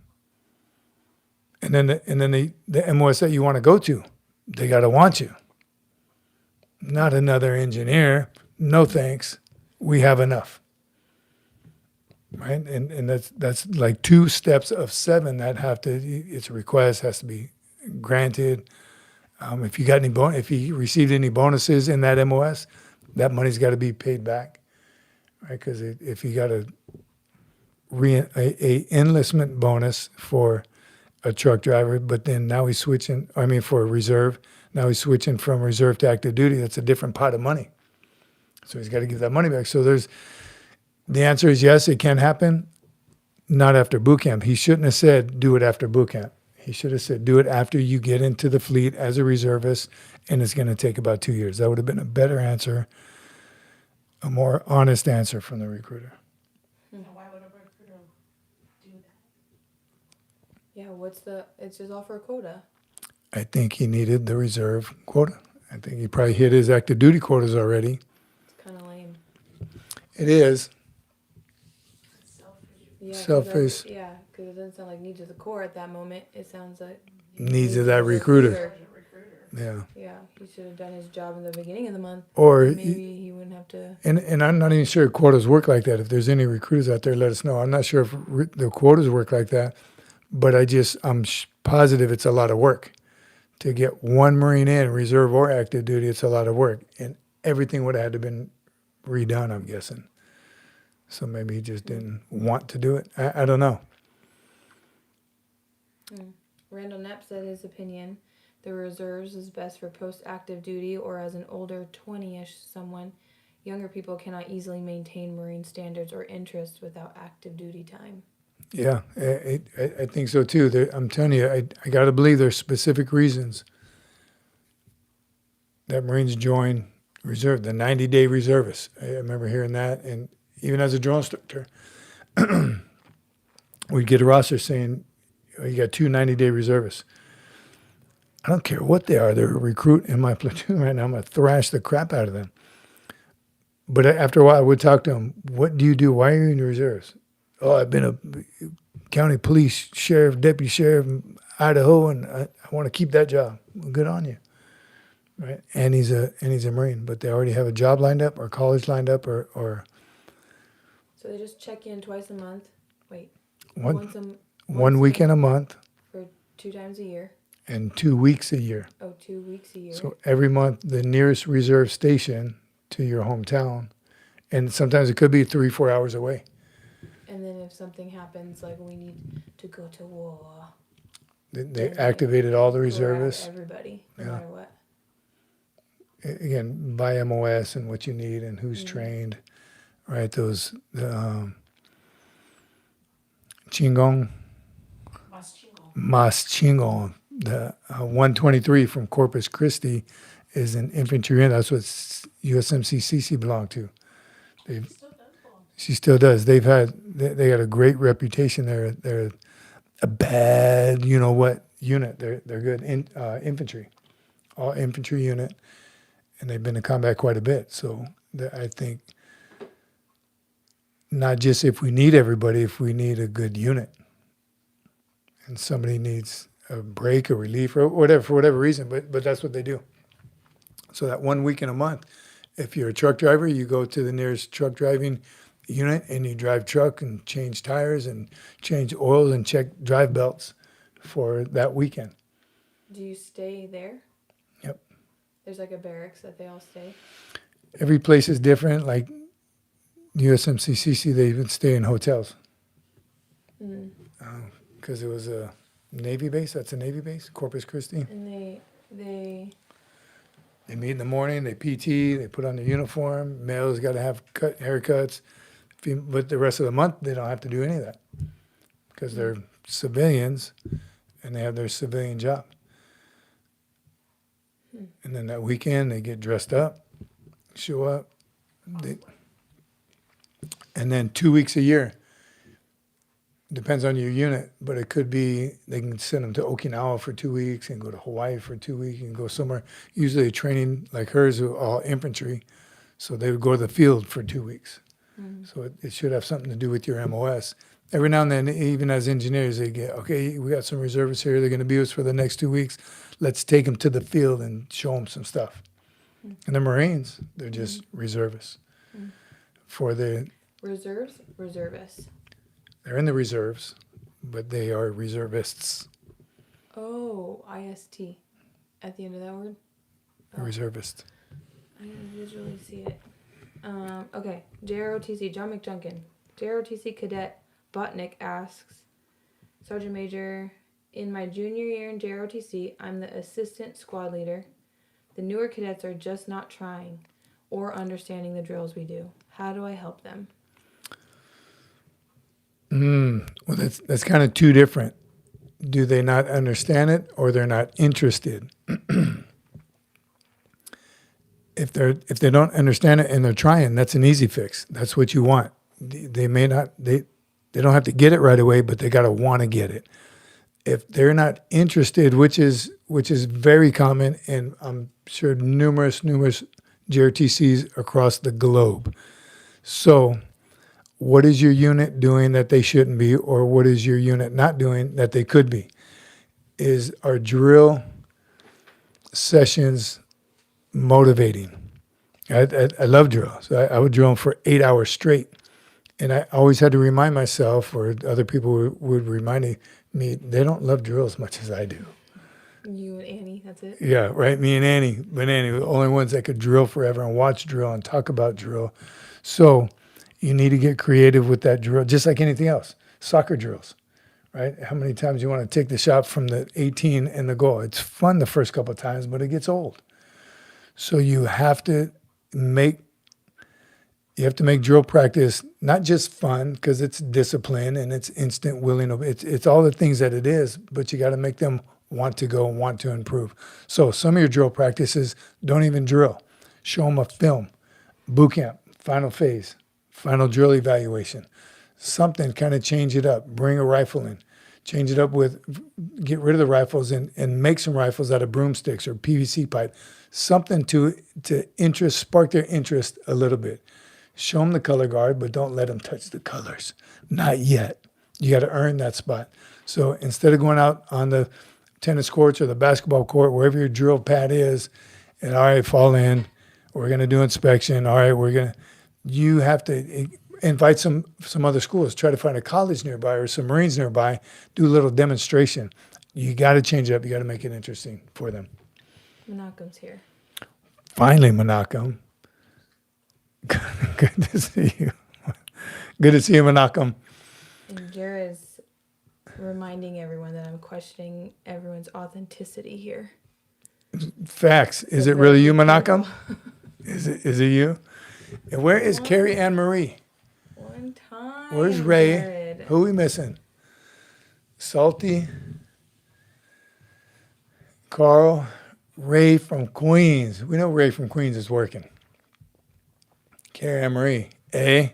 then the MOS that you want to go to, they got to want you. Not another engineer. No thanks. We have enough. Right? And that's like 2 steps of 7 that have to, it's a request, has to be granted. If you received any bonuses in that MOS, that money's got to be paid back. Right? Because if you got a enlistment bonus for a truck driver, but then now he's switching, for a reserve, now he's switching from reserve to active duty. That's a different pot of money. So he's got to give that money back. So the answer is yes, it can happen. not after boot camp. He shouldn't have said do it after boot camp. He should have said do it after you get into the fleet as a reservist, and it's going to take about 2 years. That would have been a better answer, a more honest answer from the recruiter. Now, why would a recruiter do that? Yeah, it's just all for a quota. I think he needed the reserve quota. I think he probably hit his active duty quotas already. It's kind of lame. It is. It's selfish. Yeah, Selfish. because it doesn't sound like needs of the core at that moment. It sounds like Needs of that recruiter. Recruiter. Yeah. Yeah, he should have done his job in the beginning of the month. Or Maybe he wouldn't have to. and I'm not even sure quotas work like that. If there's any recruiters out there, let us know. I'm not sure if the quotas work like that, but I'm positive it's a lot of work. To get one Marine in, reserve or active duty, it's a lot of work. And everything would have had to been redone, I'm guessing. So maybe he just didn't want to do it. I don't know. Randall Knapp said his opinion. The reserves is best for post-active duty or as an older 20-ish someone. Younger people cannot easily maintain Marine standards or interests without active duty time. Yeah, I think so too. I'm telling you, I got to believe there's specific reasons that Marines join reserve, the 90-day reservists. I remember hearing that, and even as a drill instructor, we'd get a roster saying, oh, you got 2 90-day reservists. I don't care what they are. They're a recruit in my platoon right now. I'm going to thrash the crap out of them. But after a while, I would talk to them. What do you do? Why are you in the reserves? Oh, I've been a county police sheriff, deputy sheriff in Idaho, and I want to keep that job. Well, good on you, right? And he's a Marine, but they already have a job lined up or college lined up or So they just check in twice a month. Wait, one weekend a month for 2 times a year. and 2 weeks a year. Oh, 2 weeks a year. So every month, the nearest reserve station to your hometown, and sometimes it could be 3-4 hours away. And then if something happens, like we need to go to war, They activated all the grab reservists. everybody, no Yeah. matter what. Again, by MOS and what you need and who's trained, right? Those Chingong, Mas Chingong, the 123 from Corpus Christi is an infantry unit. That's what USMC Cece belonged to. She still does. They got a great reputation. They're a bad, you know what, unit. They're good infantry, all infantry unit, and they've been in combat quite a bit. So I think not just if we need everybody, if we need a good unit, and somebody needs a break or relief or whatever for whatever reason. But that's what they do. So that 1 week in a month, if you're a truck driver, you go to the nearest truck driving unit and you drive truck and change tires and change oils and check drive belts for that weekend. Do you stay there? Yep. There's like a barracks that they all stay. Every place is different. Like USMC Cece, they even stay in hotels because it was a Navy base. That's a Navy base, Corpus Christi. And they They meet in the morning, they PT, they put on their uniform. Males got to have haircuts. But the rest of the month, they don't have to do any of that because they're civilians and they have their civilian job. And then that weekend, they get dressed up, show up. And then 2 weeks a year, depends on your unit, but it could be they can send them to Okinawa for 2 weeks and go to Hawaii for 2 weeks and go somewhere. Usually training like hers are all infantry, so they would go to the field for 2 weeks. So it should have something to do with your MOS. Every now and then, even as engineers, they get, okay, we got some reservists here. They're going to be with us for the next 2 weeks. Let's take them to the field and show them some stuff. And the Marines, they're just reservists. For the reservists. They're in the reserves, but they are reservists. Oh, IST at the end of that word. A reservist. I didn't visually see it. Okay, JROTC, John McJunkin. JROTC Cadet Botnick asks, Sergeant Major, in my junior year in JROTC, I'm the assistant squad leader. The newer cadets are just not trying or understanding the drills we do. How do I help them? Well, that's kind of two different. Do they not understand it, or they're not interested? If they don't understand it and they're trying, that's an easy fix. That's what you want. They may not they don't have to get it right away, but they got to want to get it. If they're not interested, which is very common, and I'm sure numerous JRTCs across the globe. So, what is your unit doing that they shouldn't be, or what is your unit not doing that they could be? Is our drill sessions motivating? I love drill. So I would drill them for 8 hours straight. And I always had to remind myself, or other people would remind me, they don't love drill as much as I do. You and Annie, that's it? Yeah, right, me and Annie. But Annie were the only ones that could drill forever and watch drill and talk about drill. So you need to get creative with that drill, just like anything else. Soccer drills, right? How many times you want to take the shot from the 18 and the goal? It's fun the first couple of times, but it gets old. So you have to make drill practice not just fun, because it's discipline and it's instant willing. It's all the things that it is, but you got to make them want to go and want to improve. So some of your drill practices, don't even drill. Show them a film, boot camp, final phase, final drill evaluation. Something, kind of change it up. Bring a rifle in. Change it up get rid of the rifles and make some rifles out of broomsticks or PVC pipe. Something to spark their interest a little bit. Show them the color guard, but don't let them touch the colors. Not yet. You got to earn that spot. So instead of going out on the tennis courts or the basketball court, wherever your drill pad is, and all right, fall in, we're going to do inspection. All right, you have to invite some other schools. Try to find a college nearby or some Marines nearby. Do a little demonstration. You got to change it up. You got to make it interesting for them. Menachem's here. Finally, Menachem. Good to see you. Good to see you, Menachem. And Jared's reminding everyone that I'm questioning everyone's authenticity here. Facts. Is it really you, Menachem? Is it you? And where is Carrie Ann Marie? One time. Where's Ray? Jared. Who are we missing? Salty. Carl. Ray from Queens. We know Ray from Queens is working. Carrie Ann Marie. Eh?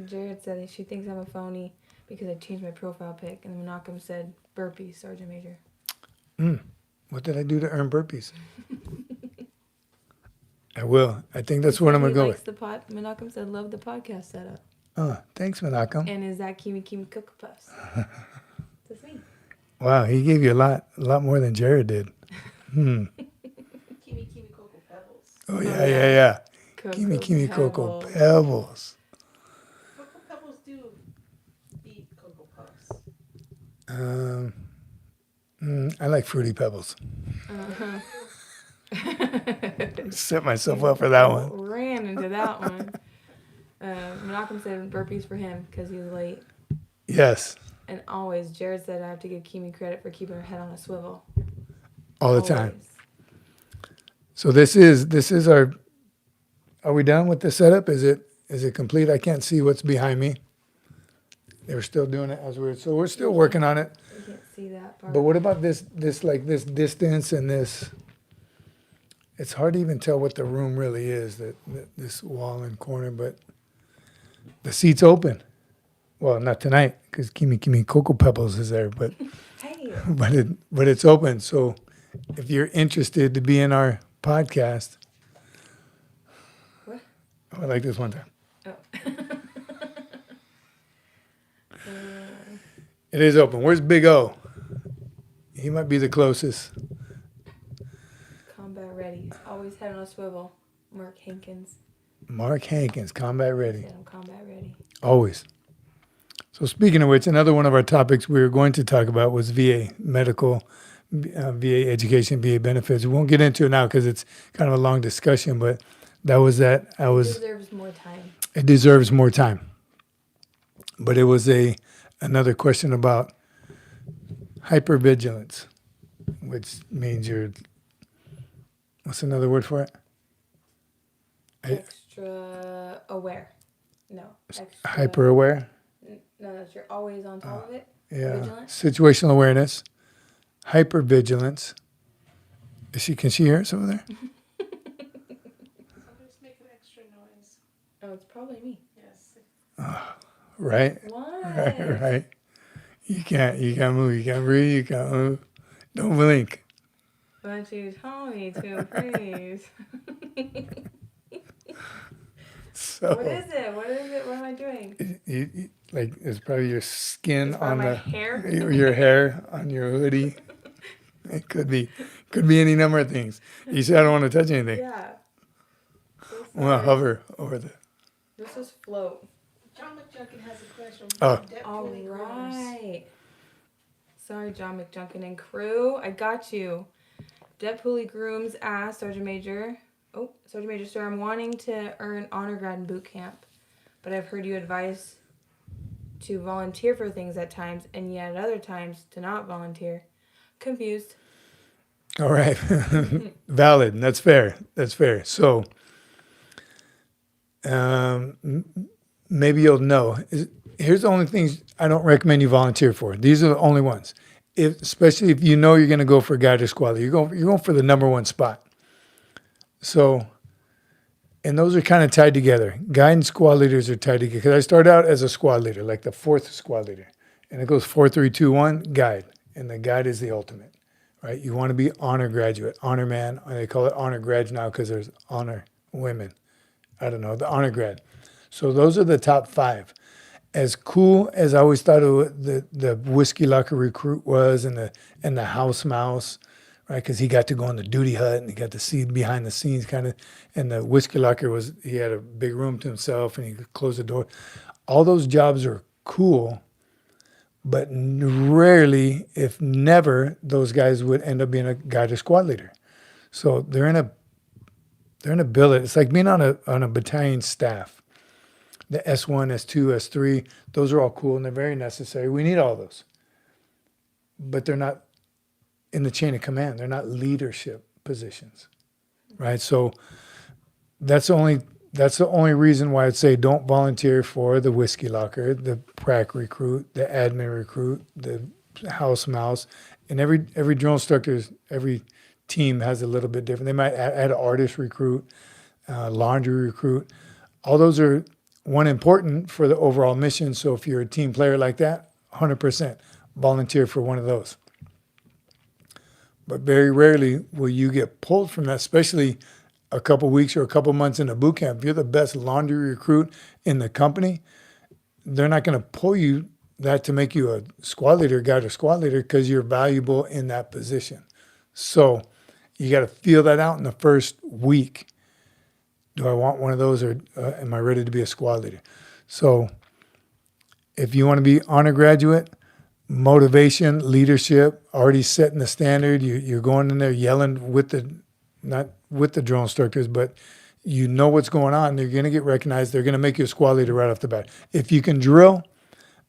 Jared said she thinks I'm a phony because I changed my profile pic. And Menachem said, burpees, Sergeant Major. What did I do to earn burpees? I will. I think that's what I'm going to go with. Menachem said, love the podcast setup. Thanks, Menachem. And is that Kimi Cocoa Puffs? That's me. Wow, he gave you a lot more than Jared did. Kimi Cocoa Pebbles. Oh, yeah. Cocoa Kimi Cocoa Pebbles. Pebbles. Cocoa Pebbles do beat Cocoa Puffs. I like Fruity Pebbles. Uh-huh. Set myself up for that one. Ran into that one. Menachem said burpees for him because he's late. Yes, And always, Jared said I have to give Kimi credit for keeping her head on a swivel. all the time. So this is our. Are we done with the setup? Is it complete? I can't see what's behind me. They were still doing it as we're. So we're still working on it. You can't see that part. But what about this distance and this? It's hard to even tell what the room really is, that this wall and corner, but the seat's open. Well, not tonight, because Kimi Cocoa Pebbles is there, but Hey. but it's open. So if you're interested to be in our podcast, What? oh, I like this one time. Oh. It is open. Where's Big O? He might be the closest. Combat ready. Always head on a swivel. Mark Hankins Mark Hankins, combat ready. said I'm combat ready. Always. So speaking of which, another one of our topics we were going to talk about was VA, medical, VA education, VA benefits. We won't get into it now because it's kind of a long discussion, but that was that. Deserves more time. It deserves more time. But it was another question about hypervigilance, which means what's another word for it? Extra aware. No. Extra, Hyper aware? No, that you're always on top of it. Yeah. Vigilant? Situational awareness, hypervigilance. Can she hear us over there? Somebody's making extra noise. Oh, it's probably me. Yes. Right? What? Right. You can't move. You can't breathe. You can't move. Don't blink. But you told me to, please. So, What is it? What is it? What am I doing? like, it's probably your skin It's on probably my the hair. your hair on your hoodie. It could be any number of things. You said I don't want to touch anything. Yeah. So I want to sorry. hover over the. This is float. John McJunkin has a question. Oh. From Dep All Poolees. right. Sorry, John McJunkin and crew. I got you. Dep Poolees Grooms asked Sergeant Major, sir, I'm wanting to earn honor grad in boot camp, but I've heard you advise to volunteer for things at times, and yet at other times to not volunteer. Confused. All right. Valid. That's fair. So, maybe you'll know. Here's the only things I don't recommend you volunteer for. These are the only ones. Especially if you know you're going to go for guide or squad leader. You're going for the number one spot. So, and those are kind of tied together. Guide and squad leaders are tied together. Because I started out as a squad leader, like the fourth squad leader. And it goes 4, 3, 2, 1, guide. And the guide is the ultimate, right? You want to be honor graduate, honor man. They call it honor grad now because there's honor women. I don't know, the honor grad. So those are the top 5. As cool as I always thought the whiskey locker recruit was, and the house mouse, right? Because he got to go in the duty hut and he got to see behind the scenes kind of. And the whiskey locker he had a big room to himself and he could close the door. All those jobs are cool, but rarely, if never, those guys would end up being a guide or squad leader. So they're in a billet. It's like being on a battalion staff. The S1, S2, S3, those are all cool and they're very necessary. We need all those. But they're not in the chain of command. They're not leadership positions, right? So that's the only reason why I'd say don't volunteer for the whiskey locker, the prac recruit, the admin recruit, the house mouse. And every drill instructor, every team has a little bit different. They might add an artist recruit, laundry recruit. All those are important for the overall mission. So if you're a team player like that, 100% volunteer for one of those. But very rarely will you get pulled from that, especially a couple weeks or a couple months into boot camp. If you're the best laundry recruit in the company, they're not going to pull you that to make you a squad leader, guide or squad leader, because you're valuable in that position. So you got to feel that out in the first week. Do I want one of those, or am I ready to be a squad leader? So if you want to be honor graduate, motivation, leadership, already setting the standard, you're going in there yelling not with the drill instructors, but you know what's going on. They're going to get recognized. They're going to make you a squad leader right off the bat. If you can drill,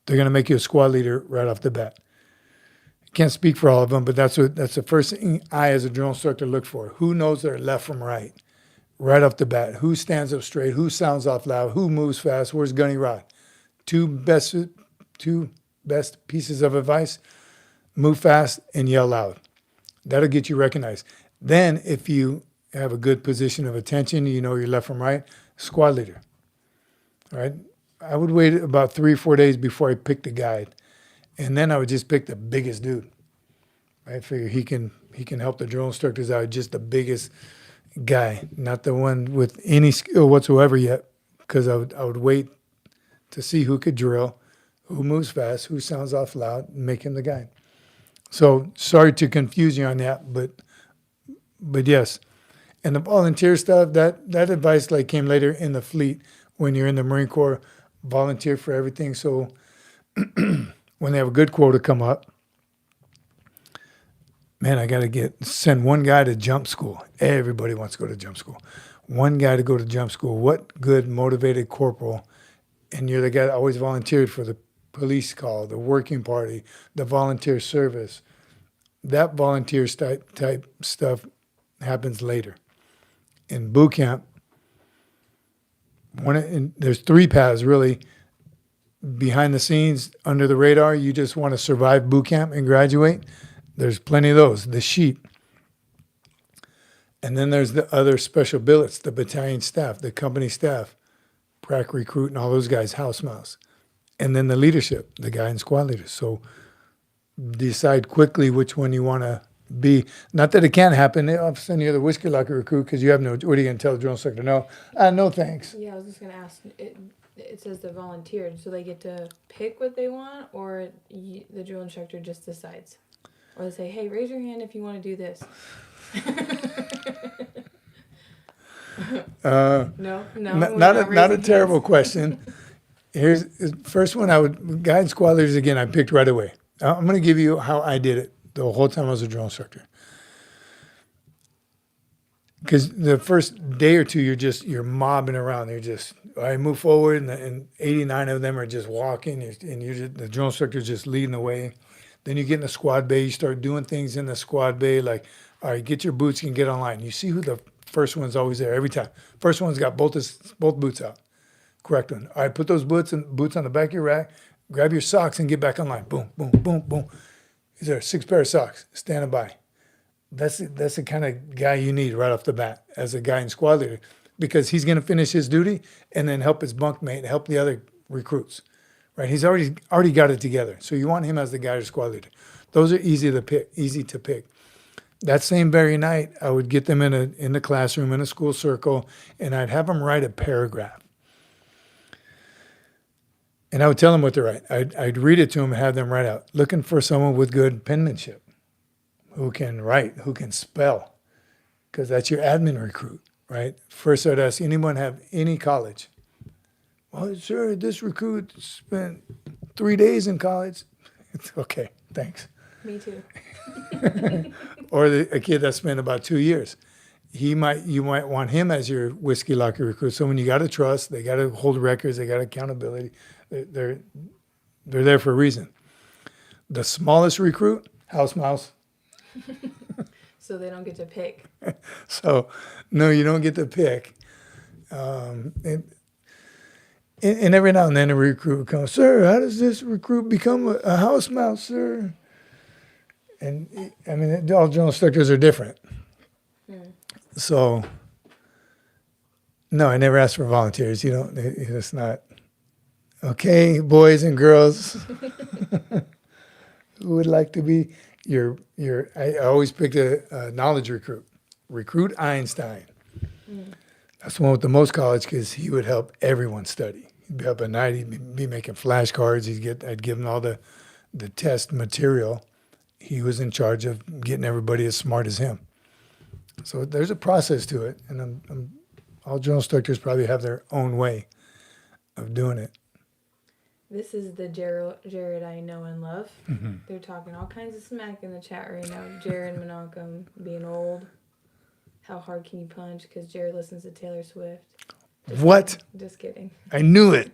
they're going to make you a squad leader right off the bat. Can't speak for all of them, but that's the first thing I, as a drill instructor, look for. Who knows their left from right off the bat? Who stands up straight? Who sounds off loud? Who moves fast? Where's Gunny Rod? Two best pieces of advice: move fast and yell loud. That'll get you recognized. Then, if you have a good position of attention, you know your left from right, squad leader. All right? I would wait about 3 or 4 days before I picked a guide. And then I would just pick the biggest dude. I figure he can help the drill instructors out, just the biggest guy, not the one with any skill whatsoever yet, because I would wait to see who could drill, who moves fast, who sounds off loud, and make him the guy. So sorry to confuse you on that, but yes. And the volunteer stuff, that advice came later in the fleet when you're in the Marine Corps, volunteer for everything. So when they have a good quota come up, man, I got to send one guy to jump school. Everybody wants to go to jump school. One guy to go to jump school. What good, motivated corporal. And you're the guy that always volunteered for the police call, the working party, the volunteer service. That volunteer type stuff happens later. In boot camp, there's 3 paths really. behind the scenes, under the radar, you just want to survive boot camp and graduate, there's plenty of those. The sheep. And then there's the other special billets, the battalion staff, the company staff, prac recruit, and all those guys, house mouse. And then the leadership, the guy in squad leaders. So decide quickly which one you want to be. Not that it can't happen. All of a sudden you're the whiskey locker recruit because you have no, what are you going to tell the drill instructor? No, no thanks. Yeah, I was just gonna ask. It says they're volunteered, so they get to pick what they want, or the drill instructor just decides, or they say, "Hey, raise your hand if you want to do this." No, Not a terrible question. Here's the first one. Guide squad leaders again. I picked right away. I'm going to give you how I did it the whole time I was a drill instructor. Because the first day or two, you're mobbing around. I move forward, and 89 of them are just walking, and the drill instructor's just leading the way. Then you get in the squad bay. You start doing things in the squad bay, like, all right, get your boots and get online. You see who the first one's always there every time. First one's got both boots out. Correct one. All right, put those boots on the back of your rack. Grab your socks and get back online. Boom, boom, boom, boom. Is there 6 pair of socks standing by? That's the kind of guy you need right off the bat as a guy in squad leader, because he's going to finish his duty and then help his bunkmate, help the other recruits, right? He's already got it together. So you want him as the guy or squad leader. Those are easy to pick. That same very night, I would get them in the classroom, in a school circle, and I'd have them write a paragraph. And I would tell them what to write. I'd read it to them and have them write out, looking for someone with good penmanship, who can write, who can spell, because that's your admin recruit, right? First, I'd ask, anyone have any college? Well, sir, this recruit spent 3 days in college. It's okay, thanks. Me too. Or a kid that spent about 2 years. You might want him as your whiskey locker recruit. Someone you got to trust. They got to hold records. They got accountability. They're there for a reason. The smallest recruit, house mouse. So they don't get to pick. So, no, you don't get to pick. And every now and then a recruit comes, sir, how does this recruit become a house mouse, sir? And I mean, all drill instructors are different. So, no, I never asked for volunteers. It's not, okay, boys and girls, who would like to be I always picked a knowledge recruit. Recruit Einstein. That's the one with the most college, because he would help everyone study. He'd be up at night. He'd be making flashcards. I'd give him all the test material. He was in charge of getting everybody as smart as him. So there's a process to it, and all drill instructors probably have their own way of doing it. This is the Jared I know and love. Mm-hmm. They're talking all kinds of smack in the chat right now. Jared Menachem being old. How hard can you punch? Because Jared listens to Taylor Swift. What? Just kidding. I knew it.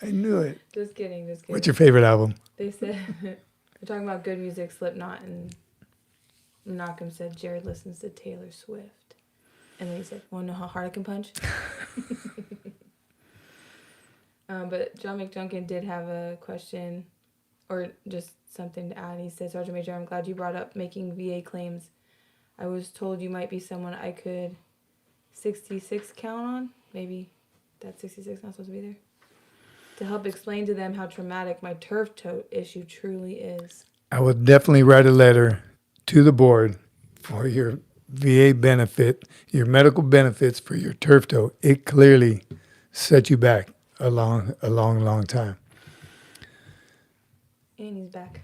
I knew it. Just kidding. What's your favorite album? They said, they're talking about good music, Slipknot, and Menachem said Jared listens to Taylor Swift. And then he said, want to know how hard I can punch? But John McJunkin did have a question, or just something to add. He said, Sergeant Major, I'm glad you brought up making VA claims. I was told you might be someone I could 66 count on. Maybe that 66 not supposed to be there. To help explain to them how traumatic my turf toe issue truly is. I will definitely write a letter to the board for your VA benefit, your medical benefits for your turf toe. It clearly set you back a long time. And he's back.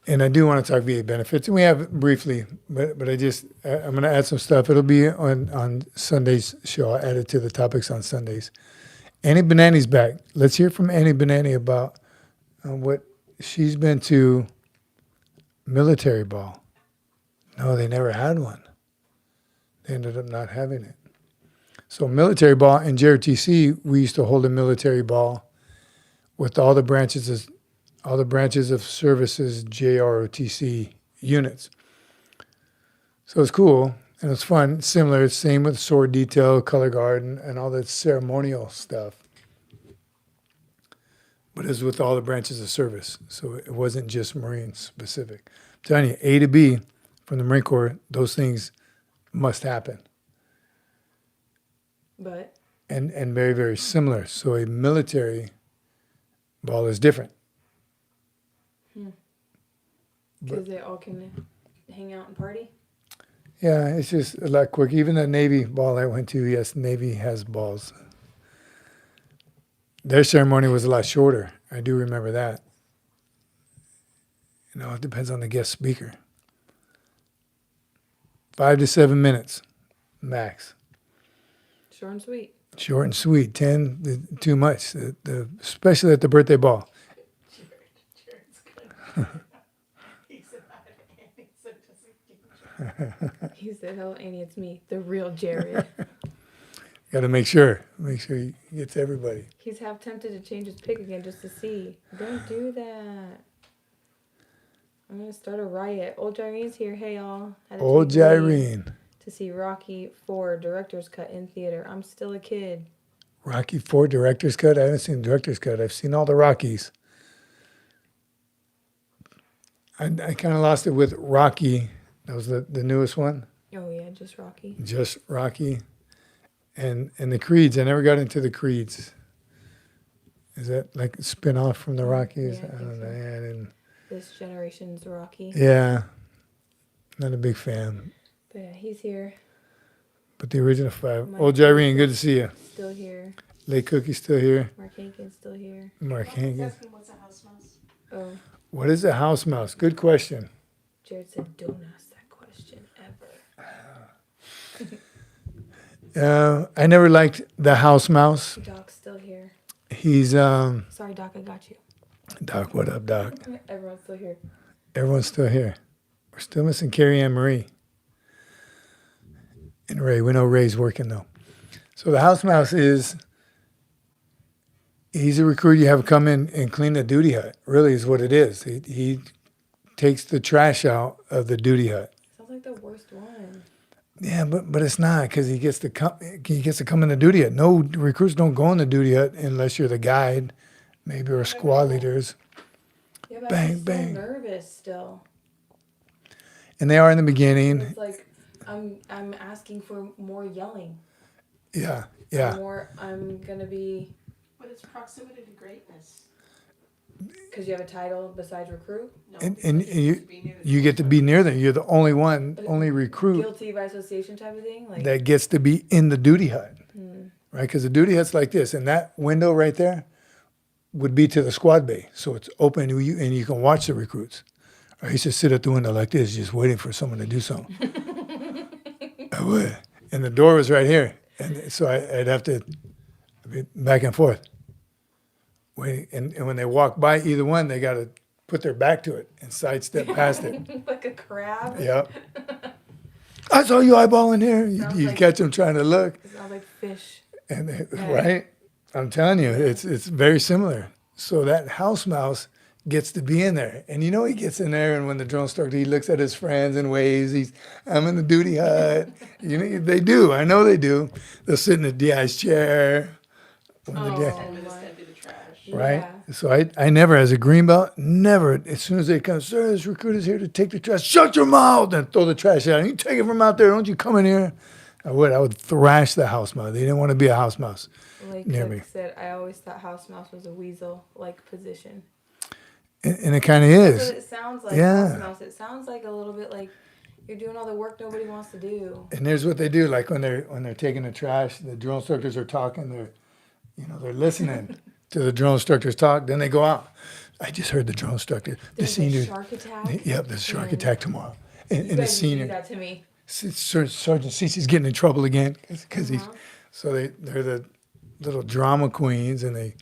And I do want to talk VA benefits, and we have briefly, but I'm going to add some stuff. It'll be on Sunday's show. I'll add it to the topics on Sundays. Annie Benanni's back. Let's hear from Annie Benanni about what she's been to. Military ball. No, they never had one. They ended up not having it. So military ball in JRTC, we used to hold a military ball with all the branches of services, JROTC units. So it's cool and it's fun. Similar, same with sword detail, color guard, and all that ceremonial stuff. but it's with all the branches of service. So it wasn't just Marine specific. I'm telling you, A to B from the Marine Corps, those things must happen. But And very, very similar. So a military ball is different. because they all can hang out and party. Yeah, it's just a lot quicker. Even the Navy ball I went to, yes, Navy has balls. Their ceremony was a lot shorter. I do remember that. You know, it depends on the guest speaker. 5 to 7 minutes, max. Short and sweet. Short and sweet. 10, too much. Especially at the birthday ball. Jared's good. He said, Annie said, He said, "Hello, Annie, it's me, the real Jared." Got to make sure he gets everybody. He's half tempted to change his pick again just to see. Don't do that. I'm gonna start a riot. Old Jairene's here. Hey y'all. Had to Old take leave Jairene. to see Rocky 4 director's cut in theater. I'm still a kid. Rocky 4 director's cut. I haven't seen director's cut. I've seen all the Rockies. I kind of lost it with Rocky. That was the newest one. Oh yeah, just Rocky. Just Rocky. And the Creeds. I never got into the Creeds. Is that like a spin-off from the Rockies? Yeah, I I think don't know. so. I didn't. This generation's Rocky. Yeah. Not a big fan. But yeah, he's here. But the original 5. My Old Jairene, good to see you. Still here. Lake Cookie's still here. Mark Hankins still here. Mark He's Hankins. asking what's a house mouse. Oh, What is a house mouse? Good question. Jared said, "Don't ask that question ever." I never liked the house mouse. Doc's still here. He's Sorry, Doc, I got you. Doc. What up, Doc? Everyone's still here. Everyone's still here. We're still missing Carrie Ann Marie and Ray. We know Ray's working though. So the house mouse he's a recruit you have come in and clean the duty hut. Really is what it is. He takes the trash out of the duty hut. Sounds like the worst one. Yeah, but it's not because he gets to come in the duty hut. No recruits don't go in the duty hut unless you're the guide, maybe or squad leaders. Yeah, but Bang, I'm so bang. nervous still. And they are in the beginning. It's like I'm asking for more yelling. Yeah. I'm gonna be But it's proximity to greatness. because you have a title besides recruit. No, And because you get to be near the you get to be near them. You're the only recruit Guilty by association type of thing. Like that gets to be in the duty hut, right? Because the duty hut's like this, and that window right there would be to the squad bay, so it's open and you can watch the recruits. I used to sit at the window like this, just waiting for someone to do something. I would, and the door was right here, and so I'd have to be back and forth, waiting. And when they walk by either one, they got to put their back to it and sidestep past it. like a crab. Yep. I saw you eyeballing here. Sounds You like- catch them trying to look, It sounds like fish. and Right. right. I'm telling you, it's very similar. So that house mouse gets to be in there, and you know he gets in there, and when the drone starts, he looks at his friends and waves. I'm in the duty hut. You know they do. I know they do. They'll sit in the DI's chair. When the DI 10 minutes to empty the trash. right? Yeah. So I never, as a green belt, never, as soon as they come, sir, this recruit is here to take the trash. Shut your mouth and throw the trash out. You take it from out there. Don't you come in here. I would thrash the house mouse. They didn't want to be a house mouse. Like Near Cook me. said, I always thought house mouse was a weasel-like position. And it kind of That's is. what it sounds like. Yeah. House mouse. It sounds like a little bit like you're doing all the work nobody wants to do. And here's what they do. Like when they're taking the trash, the drill instructors are talking. They're listening to the drill instructors talk. Then they go out. I just heard the drill instructor. The There's a senior. shark attack. Yep, there's a shark And attack tomorrow. You And the guys do senior. that to me. Sergeant Cece's getting in trouble again because Uh-huh. they're the little drama queens, and they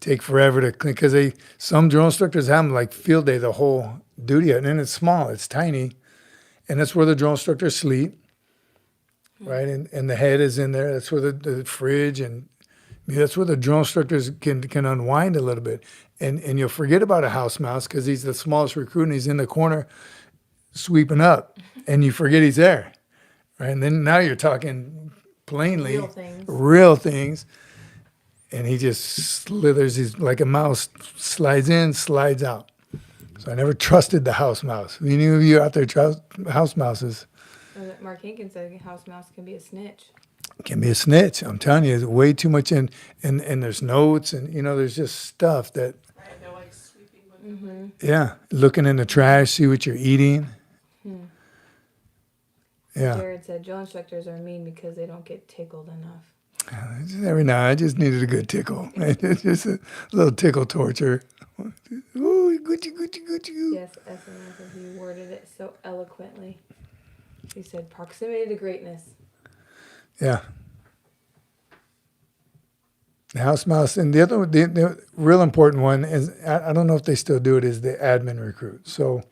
take forever to clean because some drill instructors have them like field day the whole duty hut, and it's small, it's tiny, and that's where the drill instructors sleep, right? And the head is in there. That's where the fridge and that's where the drill instructors can unwind a little bit, and you'll forget about a house mouse because he's the smallest recruit and he's in the corner sweeping up, and you forget he's there, right? And then now you're talking plainly Real things. real things. and he just slithers. He's like a mouse, slides in, slides out. So I never trusted the house mouse. Any of you out there trust house mouses? Mark Hinkins said a house mouse can be a snitch. Can be a snitch. I'm telling you, there's way too much in, and there's notes, and there's just stuff that, Right, they're like sweeping with yeah, looking in the trash, see what you're eating. Yeah, Jared said drill instructors are mean because they don't get tickled enough. just every now I just needed a good tickle. It's just a little tickle torture. Ooh, Gucci, Gucci, Gucci. Yes, SMF, and he worded it so eloquently. He said proximity to greatness. Yeah. The house mouse, and the other, the real important one is, I don't know if they still do it, is the admin recruit. So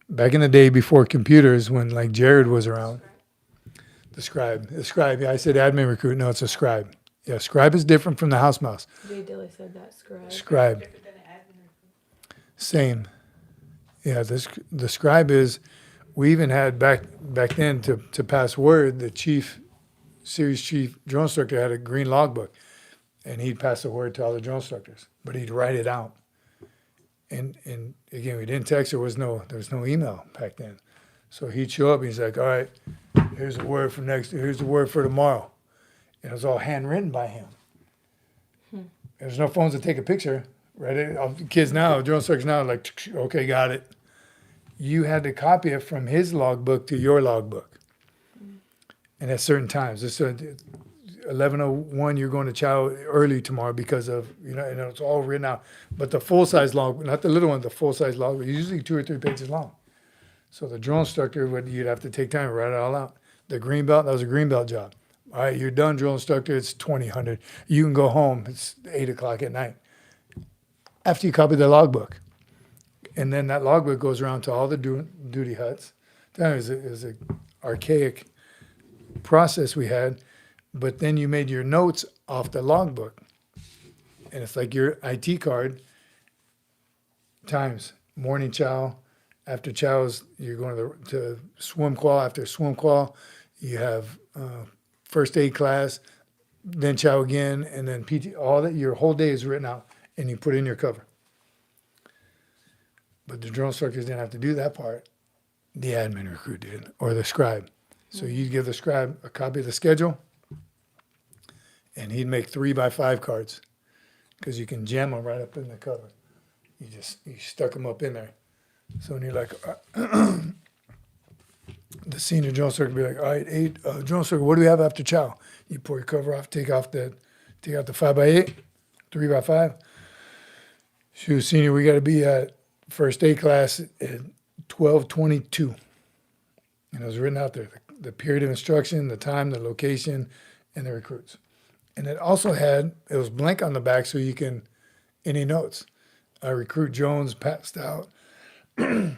back in the day before computers, when like Jared was around, the scribe, yeah, I said admin recruit. No, it's a scribe. Yeah, scribe is different from the house mouse. Jay Dilly said that scribe. Scribe, different than an admin recruit. same. Yeah, the scribe is, we even had back then to pass word, the series chief drill instructor had a green logbook, and he'd pass the word to all the drill instructors, but he'd write it out. And again, we didn't text. There was no email back then, so he'd show up. And he's like, "All right, here's the word for Here's the word for tomorrow," and it was all handwritten by him. There's no phones to take a picture, right? All the kids now, drill instructors now, like, okay, got it. You had to copy it from his logbook to your logbook, and at certain times. It's 11:01, you're going to chow early tomorrow because of, and it's all written out. But the full-size log, not the little one, the full-size log, usually 2 or 3 pages long. So the drill instructor, you'd have to take time to write it all out. The green belt, that was a green belt job. All right, you're done, drill instructor, it's 2000. You can go home, it's 8 o'clock at night. After you copy the logbook. And then that logbook goes around to all the duty huts. That was an archaic process we had. But then you made your notes off the logbook. And it's like your IT card times morning chow. After chows, you're going to swim qual. After swim qual, you have first aid class, then chow again, and then PT. All that, your whole day is written out, and you put it in your cover. But the drill instructors didn't have to do that part. The admin recruit did, or the scribe. So you give the scribe a copy of the schedule, and he'd make 3x5 cards, because you can jam them right up in the cover. You stuck them up in there. So when you're like, the senior drill instructor would be like, all right, 8, drill instructor, what do we have after chow? You pull your cover off, take out the 5x8, 3x5. Shoot, senior, we got to be at first aid class at 12:22. And it was written out there, the period of instruction, the time, the location, and the recruits. And it also it was blank on the back so you can, any notes. Recruit Jones passed out. Send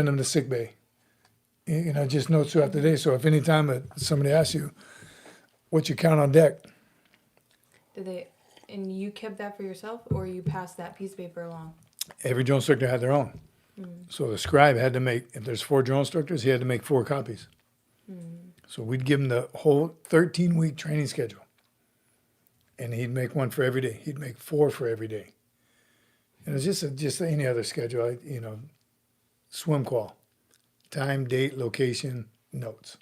him to sick bay. Just notes throughout the day. So if any time somebody asks you, what's your count on deck? And you kept that for yourself, or you passed that piece of paper along? Every drill instructor had their own. So the scribe had to make, if there's 4 drill instructors, he had to make 4 copies. So we'd give him the whole 13-week training schedule. And he'd make one for every day. He'd make 4 for every day. And it's just any other schedule, swim qual, time, date, location, notes.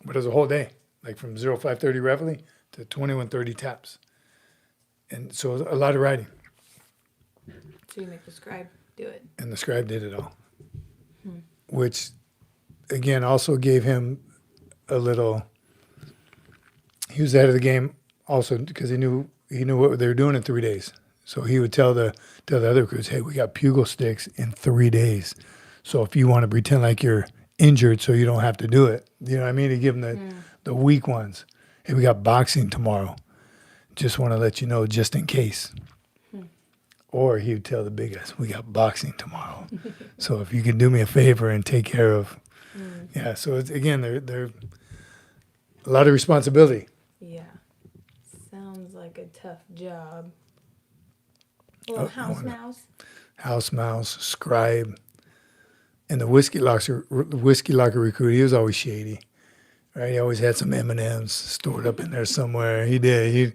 But it was a whole day, like from 05:30 reveille to 21:30 taps. And so a lot of writing. So you make the scribe do it. And the scribe did it all. Which, again, also gave him a little, he was ahead of the game also because he knew what they were doing in 3 days. So he would tell the other crews, hey, we got pugil sticks in 3 days. So if you want to pretend like you're injured so you don't have to do it, you know what I mean? He'd give them the weak ones. Hey, we got boxing tomorrow. Just want to let you know just in case. Or he would tell the big guys, we got boxing tomorrow. So if you can do me a favor and take care of. Yeah, so it's, again, they're a lot of responsibility. Yeah. Sounds like a tough job. Well, house mouse. House mouse, scribe. And the whiskey locker recruit, he was always shady. Right? He always had some M&Ms stored up in there somewhere. He did. He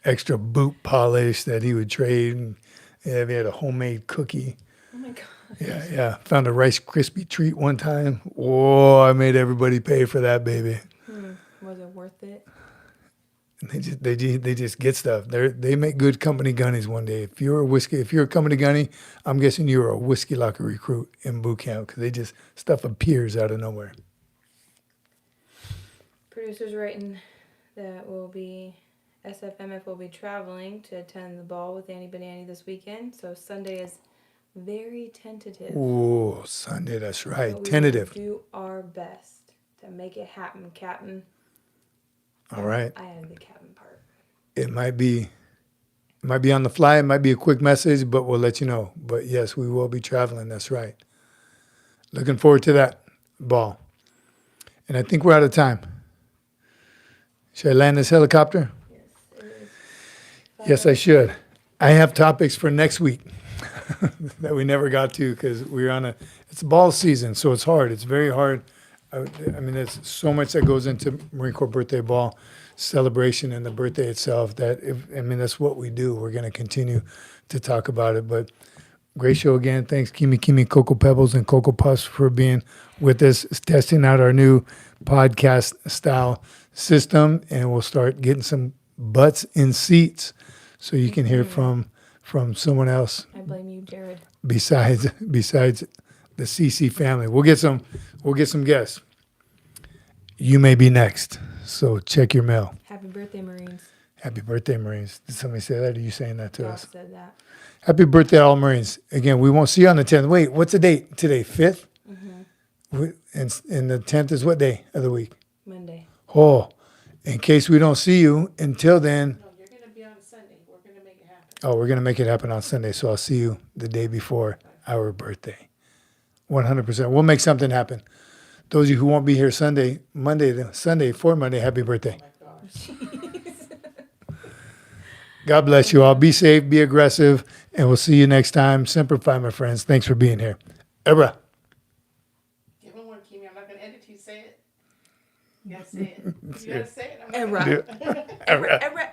extra boot polish that he would trade. And, yeah, he had a homemade cookie. Oh my god. Yeah. Found a Rice Krispie treat one time. Oh, I made everybody pay for that, baby. Was it worth it? They just get stuff. They make good company gunnies one day. If you're a company gunny, I'm guessing you're a whiskey locker recruit in boot camp because they just stuff appears out of nowhere. Producers writing that SFMF will be traveling to attend the ball with Annie Banani this weekend. So Sunday is very tentative. Oh, Sunday, that's right. But we Tentative. will do our best to make it happen, Captain. All right. I added the Captain part. It might be on the fly. It might be a quick message, but we'll let you know. But yes, we will be traveling. That's right. Looking forward to that ball. And I think we're out of time. Should I land this helicopter? Yes, it is. Yes, I should. I have topics for next week that we never got to because it's ball season, so it's hard. It's very hard. I mean, there's so much that goes into Marine Corps birthday ball celebration and the birthday itself that's what we do. We're going to continue to talk about it. But great show again. Thanks, Kimi, Cocoa Pebbles, and Cocoa Puffs for being with us, testing out our new podcast style system. And we'll start getting some butts in seats so you can hear from someone else. I blame you, Jared. Besides the CC family. We'll get some guests. You may be next. So check your mail. Happy birthday, Marines. Happy birthday, Marines. Did somebody say that? Or are you saying that to God us? said that. Happy birthday, all Marines. Again, we won't see you on the 10th. Wait, what's the date today? 5th? And the 10th is what day of the week? Monday. Oh, in case we don't see you until then. No, you're gonna be on Sunday. We're gonna make it happen. Oh, we're going to make it happen on Sunday. So I'll see you the day before our birthday. 100%. We'll make something happen. Those of you who won't be here Sunday, for Monday, happy birthday. Oh my gosh. God bless you all. Be safe, be aggressive, and we'll see you next time. Semper Fi, my friends. Thanks for being here. Ebra. Give me one, Kimi. I'm not gonna edit you. Say it. You gotta say it. You gotta say it. Era. Ebra. Era.